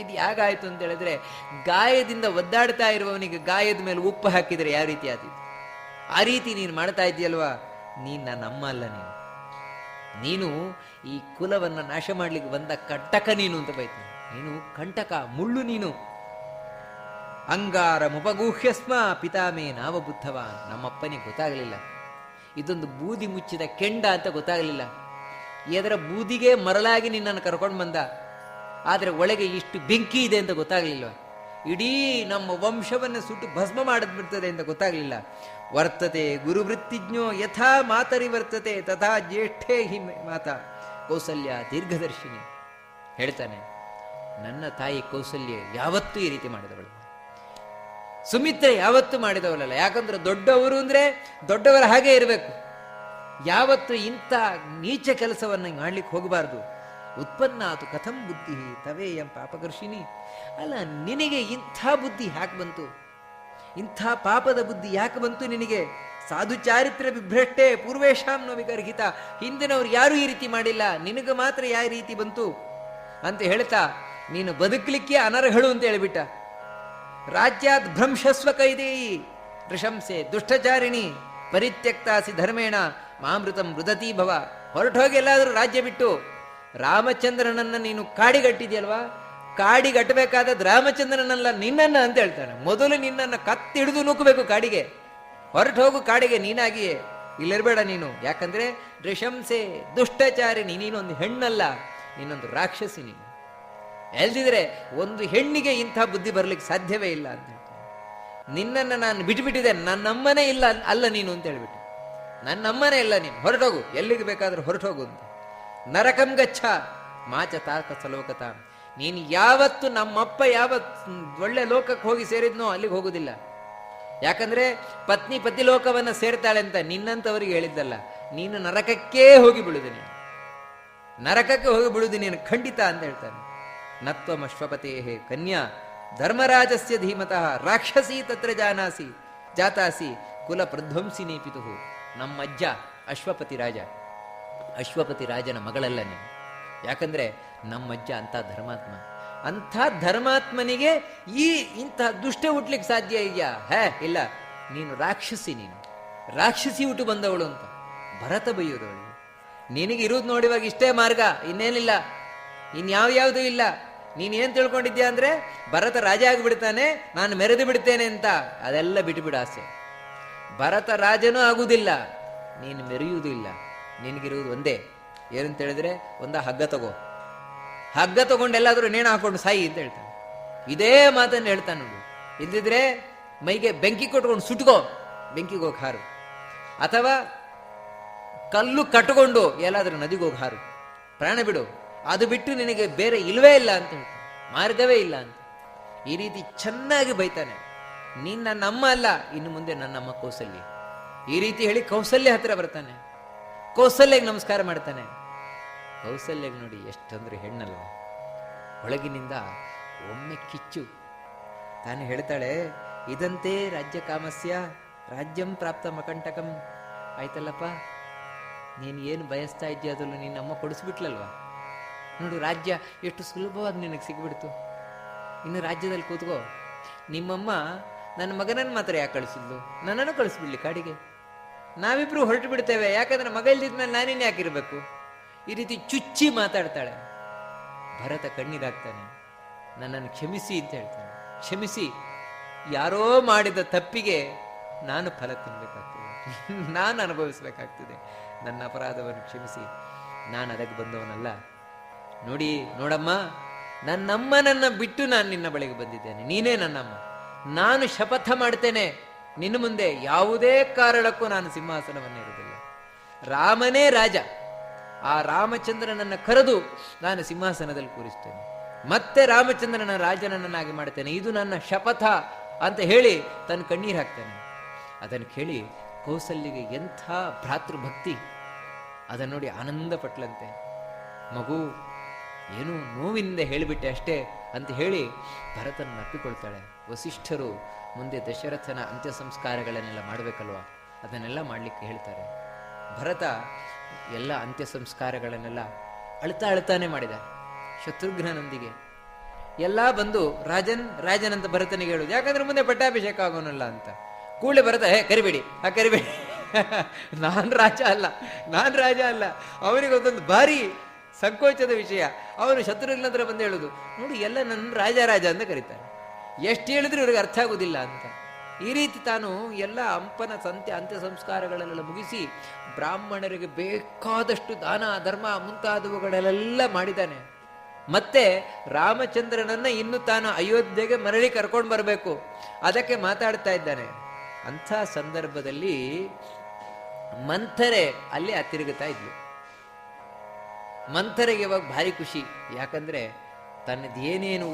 ಇದು ಯಾಗಾಯ್ತು ಅಂತ ಹೇಳಿದ್ರೆ, ಗಾಯದಿಂದ ಒದ್ದಾಡ್ತಾ ಇರುವವನಿಗೆ ಗಾಯದ ಮೇಲೆ ಉಪ್ಪು ಹಾಕಿದರೆ ಯಾವ ರೀತಿ ಆದಿತ್ತು, ಆ ರೀತಿ ನೀನು ಮಾಡ್ತಾ ಇದೆಯಲ್ವಾ. ನೀನು ನನ್ನ ಅಮ್ಮ ಅಲ್ಲ, ನೀನು ಈ ಕುಲವನ್ನು ನಾಶ ಮಾಡ್ಲಿಕ್ಕೆ ಬಂದ ಕಂಟಕ ನೀನು ಅಂತ ಬೈತಾನೆ. ನೀನು ಕಂಟಕ, ಮುಳ್ಳು ನೀನು. ಅಂಗಾರ ಮುಪಗೂಹ್ಯಸ್ಮ ಪಿತಾಮೇ ನಾವ ಬುದ್ಧವ. ನಮ್ಮಪ್ಪನಿಗೆ ಗೊತ್ತಾಗಲಿಲ್ಲ ಇದೊಂದು ಬೂದಿ ಮುಚ್ಚಿದ ಕೆಂಡ ಅಂತ ಗೊತ್ತಾಗಲಿಲ್ಲ. ಇದರ ಬೂದಿಗೆ ಮರಳಾಗಿ ನಿನ್ನನ್ನು ಕರ್ಕೊಂಡು ಬಂದ, ಆದರೆ ಒಳಗೆ ಇಷ್ಟು ಬೆಂಕಿ ಇದೆ ಅಂತ ಗೊತ್ತಾಗಲಿಲ್ಲ. ಇಡೀ ನಮ್ಮ ವಂಶವನ್ನು ಸುಟ್ಟು ಭಸ್ಮ ಮಾಡಿದ್ಬಿಡ್ತದೆ ಅಂತ ಗೊತ್ತಾಗಲಿಲ್ಲ. ವರ್ತತೆ ಗುರುವೃತ್ತಿಜ್ಞೋ ಯಥಾ ಮಾತರಿ ವರ್ತತೆ ತಥಾ ಜ್ಯೇಷ್ಠೇ ಹಿ ಮಾತಾ ಕೌಸಲ್ಯ ದೀರ್ಘದರ್ಶಿನಿ. ಹೇಳ್ತಾನೆ, ನನ್ನ ತಾಯಿ ಕೌಸಲ್ಯ ಯಾವತ್ತೂ ಈ ರೀತಿ ಮಾಡಿದವಳು, ಸುಮಿತ್ರೆ ಯಾವತ್ತೂ ಮಾಡಿದವಳಲ್ಲ. ಯಾಕಂದ್ರೆ ದೊಡ್ಡವರು ಅಂದ್ರೆ ದೊಡ್ಡವರ ಹಾಗೆ ಇರಬೇಕು, ಯಾವತ್ತು ಇಂಥ ನೀಚ ಕೆಲಸವನ್ನು ಮಾಡ್ಲಿಕ್ಕೆ ಹೋಗಬಾರ್ದು. ಉತ್ಪನ್ನ ಆತು ಕಥಂ ಬುದ್ಧಿ ತವೇಯಂ ಪಾಪಕರ್ಷಿಣಿ. ಅಲ್ಲ, ನಿನಗೆ ಇಂಥ ಬುದ್ಧಿ ಯಾಕೆ ಬಂತು, ಇಂಥ ಪಾಪದ ಬುದ್ಧಿ ಯಾಕೆ ಬಂತು ನಿನಗೆ? ಸಾಧು ಚಾರಿತ್ರ್ಯ ವಿಭ್ರಷ್ಟೇ ಪೂರ್ವೇಶಾಂ ನ ವಿಗರ್ಹಿತ. ಹಿಂದಿನವ್ರು ಯಾರು ಈ ರೀತಿ ಮಾಡಿಲ್ಲ, ನಿನಗೆ ಮಾತ್ರ ಯಾವ ರೀತಿ ಬಂತು ಅಂತ ಹೇಳ್ತಾ ನೀನು ಬದುಕಲಿಕ್ಕೆ ಅನರ್ಹಳು ಅಂತ ಹೇಳಿಬಿಟ್ಟ. ರಾಜ್ಯಾತ್ ಭ್ರಂಶಸ್ವ ಕೈದೇಯಿ ನೃಶಂಸೆ ದುಷ್ಟಚಾರಿಣಿ ಪರಿತ್ಯಕ್ತಾಸಿ ಧರ್ಮೇಣ ಮಾಮೃತಂ ಮೃದತಿ ಭವ. ಹೊರಟೋಗಿ ಎಲ್ಲಾದರೂ ರಾಜ್ಯ ಬಿಟ್ಟು ರಾಮಚಂದ್ರನನ್ನ ನೀನು ಕಾಡಿಗಟ್ಟಿದ್ಯಲ್ವಾ, ಕಾಡಿಗಟ್ಟಬೇಕಾದದ್ದು ರಾಮಚಂದ್ರನಲ್ಲ ನಿನ್ನನ್ನ ಅಂತ ಹೇಳ್ತಾನೆ. ಮೊದಲು ನಿನ್ನನ್ನ ಕತ್ತಿಡಿದು ನೂಕಬೇಕು ಕಾಡಿಗೆ, ಹೊರಟು ಹೋಗು ಕಾಡಿಗೆ ನೀನಾಗಿಯೇ, ಇಲ್ಲಿರಬೇಡ ನೀನು. ಯಾಕಂದ್ರೆ ನೃಶಂಸೆ ದುಷ್ಟಚಾರಿಣಿ, ನೀನೊಂದು ಹೆಣ್ಣಲ್ಲ, ನೀನೊಂದು ರಾಕ್ಷಸಿ. ನೀನು ಎಲ್ದಿದ್ರೆ ಒಂದು ಹೆಣ್ಣಿಗೆ ಇಂಥ ಬುದ್ಧಿ ಬರ್ಲಿಕ್ಕೆ ಸಾಧ್ಯವೇ ಇಲ್ಲ ಅಂತ ಹೇಳ್ತಾನೆ. ನಿನ್ನನ್ನು ನಾನು ಬಿಟ್ಟುಬಿಟ್ಟಿದ್ದೆ, ನನ್ನಮ್ಮನೇ ಇಲ್ಲ ಅಲ್ಲ ನೀನು ಅಂತ ಹೇಳ್ಬಿಟ್ಟು, ನನ್ನಮ್ಮನೇ ಇಲ್ಲ ನೀನು, ಹೊರಟೋಗು, ಎಲ್ಲಿಗೆ ಬೇಕಾದ್ರೂ ಹೊರಟೋಗು ಅಂತ. ನರಕಂ ಗಚ್ಚ ಮಾಚ ತಾಕ ಸಲೋಕತ. ನೀನು ಯಾವತ್ತು ನಮ್ಮಪ್ಪ ಯಾವತ್ತು ಒಳ್ಳೆ ಲೋಕಕ್ಕೆ ಹೋಗಿ ಸೇರಿದ್ನೋ ಅಲ್ಲಿಗೆ ಹೋಗುದಿಲ್ಲ. ಯಾಕಂದ್ರೆ ಪತ್ನಿ ಪತಿ ಲೋಕವನ್ನ ಸೇರ್ತಾಳೆ ಅಂತ ನಿನ್ನಂತವರಿಗೆ ಹೇಳಿದ್ದಲ್ಲ, ನೀನು ನರಕಕ್ಕೇ ಹೋಗಿ ಬಿಡುದು, ನೀನು ನರಕಕ್ಕೆ ಹೋಗಿ ಬಿಡುದು ನೀನು ಖಂಡಿತ ಅಂತ ಹೇಳ್ತಾನೆ. ನತ್ವಂ ಅಶ್ವಪತೇ ಕನ್ಯಾ ಧರ್ಮರಾಜಸ್ಯ ಧೀಮತಃ ರಾಕ್ಷಸಿ ತತ್ರ ಜಾತಾಸಿ ಕುಲ ಪ್ರಧ್ವಂಸಿನಿ ಪಿತುಹು. ನಮ್ಮಜ್ಜ ಅಶ್ವಪತಿ ರಾಜ, ಅಶ್ವಪತಿ ರಾಜನ ಮಗಳಲ್ಲ ನೀನು. ಯಾಕಂದ್ರೆ ನಮ್ಮಜ್ಜ ಅಂಥ ಧರ್ಮಾತ್ಮ, ಅಂಥ ಧರ್ಮಾತ್ಮನಿಗೆ ಇಂಥ ದುಷ್ಟ ಹುಟ್ಲಿಕ್ಕೆ ಸಾಧ್ಯ ಇದೆಯಾ? ಇಲ್ಲ, ನೀನು ರಾಕ್ಷಸಿ, ನೀನು ರಾಕ್ಷಸಿ ಹುಟ್ಟು ಬಂದವಳು ಅಂತ ಭರತ ಬೈಯೋದವಳು. ನಿನಗೆ ಇರುವುದು ನೋಡಿವಾಗ ಇಷ್ಟೇ ಮಾರ್ಗ, ಇನ್ನೇನಿಲ್ಲ, ಇನ್ಯಾವ್ಯಾವುದೂ ಇಲ್ಲ. ನೀನೇನು ತಿಳ್ಕೊಂಡಿದ್ಯಾ ಅಂದ್ರೆ ಭರತ ರಾಜ ಆಗಿಬಿಡ್ತಾನೆ, ನಾನು ಮೆರೆದು ಬಿಡ್ತೇನೆ ಅಂತ. ಅದೆಲ್ಲ ಬಿಟ್ಟುಬಿಡ ಆಸೆ. ಭರತ ರಾಜನೂ ಆಗುವುದಿಲ್ಲ, ನೀನು ಮೆರೆಯುವುದೂ ಇಲ್ಲ. ನಿನಗಿರುವುದು ಒಂದೇ, ಏನಂತ ಹೇಳಿದ್ರೆ, ಹಗ್ಗ ತಗೋ, ಹಗ್ಗ ತಗೊಂಡು ಎಲ್ಲಾದರೂ ನೇಣು ಹಾಕೊಂಡು ಸಾಯಿ ಅಂತ ಹೇಳ್ತಾನೆ. ಇದೇ ಮಾತನ್ನು ಹೇಳ್ತಾನೆ ನೋಡು. ಇಲ್ದಿದ್ರೆ ಮೈಗೆ ಬೆಂಕಿ ಕೊಟ್ಕೊಂಡು ಸುಟ್ಕೋ, ಬೆಂಕಿಗೆ ಹೋಗಿ ಹಾರು, ಅಥವಾ ಕಲ್ಲು ಕಟ್ಕೊಂಡು ಎಲ್ಲಾದರೂ ನದಿಗೆ ಹೋಗಿ ಹಾರು, ಪ್ರಾಣ ಬಿಡು. ಅದು ಬಿಟ್ಟು ನಿನಗೆ ಬೇರೆ ಇಲ್ವೇ ಇಲ್ಲ ಅಂತ ಹೇಳ್ತಾನೆ, ಮಾರ್ಗವೇ ಇಲ್ಲ ಅಂತ. ಈ ರೀತಿ ಚೆನ್ನಾಗಿ ಬೈತಾನೆ. ನೀನು ನನ್ನ ಅಮ್ಮ ಅಲ್ಲ, ಇನ್ನು ಮುಂದೆ ನನ್ನಮ್ಮ ಕೌಸಲ್ಯ. ಈ ರೀತಿ ಹೇಳಿ ಕೌಸಲ್ಯ ಹತ್ರ ಬರ್ತಾನೆ, ಕೌಸಲ್ಯಗೆ ನಮಸ್ಕಾರ ಮಾಡ್ತಾನೆ. ಕೌಸಲ್ಯಗೆ ನೋಡಿ ಎಷ್ಟಂದ್ರೆ ಹೆಣ್ಣಲ್ವ, ಒಳಗಿನಿಂದ ಒಮ್ಮೆ ಕಿಚ್ಚು. ತಾನು ಹೇಳ್ತಾಳೆ, ಇದಂತೆ ರಾಜ್ಯ ಕಾಮಸ್ಯ ರಾಜ್ಯಂ ಪ್ರಾಪ್ತ ಮಕಂಟಕಂ. ಆಯ್ತಲ್ಲಪ್ಪ, ನೀನು ಏನು ಬಯಸ್ತಾ ಇದ್ದೀಯ ಅದನ್ನು ನಿನ್ನಮ್ಮ ಕೊಡಿಸ್ಬಿಟ್ಲಲ್ವ. ನೋಡು, ರಾಜ್ಯ ಎಷ್ಟು ಸುಲಭವಾಗಿ ನಿನಗೆ ಸಿಗ್ಬಿಡ್ತು. ಇನ್ನು ರಾಜ್ಯದಲ್ಲಿ ಕೂತ್ಕೋ. ನಿಮ್ಮಮ್ಮ ನನ್ನ ಮಗನನ್ನು ಮಾತ್ರ ಯಾಕೆ ಕಳಿಸಿದ್ಲು, ನನ್ನನ್ನು ಕಳಿಸ್ಬಿಡ್ಲಿ ಕಾಡಿಗೆ, ನಾವಿಬ್ರು ಹೊರಟು ಬಿಡ್ತೇವೆ, ಯಾಕಂದ್ರೆ ಮಗ ಇಲ್ದಿದ್ಮೇಲೆ ನಾನೇನು ಯಾಕಿರ್ಬೇಕು, ಈ ರೀತಿ ಚುಚ್ಚಿ ಮಾತಾಡ್ತಾಳೆ. ಭರತ ಕಣ್ಣೀರಾಗ್ತಾನೆ, ನನ್ನನ್ನು ಕ್ಷಮಿಸಿ ಅಂತ ಹೇಳ್ತಾನೆ. ಕ್ಷಮಿಸಿ, ಯಾರೋ ಮಾಡಿದ ತಪ್ಪಿಗೆ ನಾನು ಫಲ ತಿನ್ಬೇಕಾಗ್ತದೆ, ನಾನು ಅನುಭವಿಸ್ಬೇಕಾಗ್ತದೆ, ನನ್ನ ಅಪರಾಧವನ್ನು ಕ್ಷಮಿಸಿ, ನಾನು ಅದಕ್ಕೆ ಬಂದವನಲ್ಲ. ನೋಡಮ್ಮ, ನನ್ನಮ್ಮನನ್ನ ಬಿಟ್ಟು ನಾನು ನಿನ್ನ ಬಳಿಗೆ ಬಂದಿದ್ದೇನೆ, ನೀನೇ ನನ್ನಮ್ಮ. ನಾನು ಶಪಥ ಮಾಡ್ತೇನೆ ನಿನ್ನ ಮುಂದೆ, ಯಾವುದೇ ಕಾರಣಕ್ಕೂ ನಾನು ಸಿಂಹಾಸನವನ್ನೇರುವುದಿಲ್ಲ. ರಾಮನೇ ರಾಜ, ಆ ರಾಮಚಂದ್ರನನ್ನ ಕರೆದು ನಾನು ಸಿಂಹಾಸನದಲ್ಲಿ ಕೂರಿಸ್ತೇನೆ, ಮತ್ತೆ ರಾಮಚಂದ್ರನ ರಾಜನನ್ನಾಗಿ ಮಾಡ್ತೇನೆ, ಇದು ನನ್ನ ಶಪಥ ಅಂತ ಹೇಳಿ ತನ್ನ ಕಣ್ಣೀರು ಹಾಕ್ತಾನೆ. ಅದನ್ನು ಕೇಳಿ ಕೌಸಲ್ಯಗೆ ಎಂಥ ಭ್ರಾತೃಭಕ್ತಿ, ಅದನ್ನು ನೋಡಿ ಆನಂದ ಪಟ್ಲಂತೆ. ಮಗು, ಏನು ನೋವಿನಿಂದ ಹೇಳಿಬಿಟ್ಟೆ ಅಷ್ಟೇ ಅಂತ ಹೇಳಿ ಭರತನನ್ನು ಅಪ್ಪಿಕೊಳ್ತಾಳೆ. ವಸಿಷ್ಠರು ಮುಂದೆ ದಶರಥನ ಅಂತ್ಯ ಸಂಸ್ಕಾರಗಳನ್ನೆಲ್ಲ ಮಾಡಬೇಕಲ್ವ, ಅದನ್ನೆಲ್ಲ ಮಾಡಲಿಕ್ಕೆ ಹೇಳ್ತಾರೆ. ಭರತ ಎಲ್ಲ ಅಂತ್ಯ ಸಂಸ್ಕಾರಗಳನ್ನೆಲ್ಲ ಅಳ್ತಾನೆ ಮಾಡಿದ ಶತ್ರುಘ್ನನೊಂದಿಗೆ. ಎಲ್ಲ ಬಂದು ರಾಜನಂತ ಭರತನಿಗೆ ಹೇಳುದು, ಯಾಕಂದ್ರೆ ಮುಂದೆ ಪಟ್ಟಾಭಿಷೇಕ ಆಗೋನಲ್ಲ ಅಂತ. ಕೂಡಲೇ ಭರತ, ಕರಿಬೇಡಿ, ಕರಿಬೇಡಿ, ನಾನ್ ರಾಜ ಅಲ್ಲ. ಅವನಿಗೊಂದೊಂದು ಭಾರಿ ಸಂಕೋಚದ ವಿಷಯ. ಅವನು ಶತ್ರುಘ್ನ ಹತ್ರ ಬಂದು ಹೇಳುದು, ನೋಡಿ ಎಲ್ಲ ನನ್ನ ರಾಜ ಅಂತ ಕರೀತಾರೆ, ಎಷ್ಟು ಹೇಳಿದ್ರು ಇವ್ರಿಗೆ ಅರ್ಥ ಆಗುದಿಲ್ಲ ಅಂತ. ಈ ರೀತಿ ತಾನು ಎಲ್ಲ ಅಂಪನ ಅಂತ್ಯ ಸಂಸ್ಕಾರಗಳನ್ನೆಲ್ಲ ಮುಗಿಸಿ ಬ್ರಾಹ್ಮಣರಿಗೆ ಬೇಕಾದಷ್ಟು ದಾನ ಧರ್ಮ ಮುಂತಾದವುಗಳೆಲ್ಲ ಮಾಡಿದ್ದಾನೆ. ಮತ್ತೆ ರಾಮಚಂದ್ರನನ್ನ ಇನ್ನು ತಾನು ಅಯೋಧ್ಯೆಗೆ ಮರಳಿ ಕರ್ಕೊಂಡು ಬರಬೇಕು, ಅದಕ್ಕೆ ಮಾತಾಡ್ತಾ ಇದ್ದಾನೆ. ಅಂಥ ಸಂದರ್ಭದಲ್ಲಿ ಮಂಥರೆ ಅಲ್ಲಿ ತಿರುಗುತ್ತಾ ಇದ್ಲು. ಮಂಥರೆಗೆ ಇವಾಗ ಭಾರಿ ಖುಷಿ, ಯಾಕಂದ್ರೆ ತನ್ನದೇನೇನು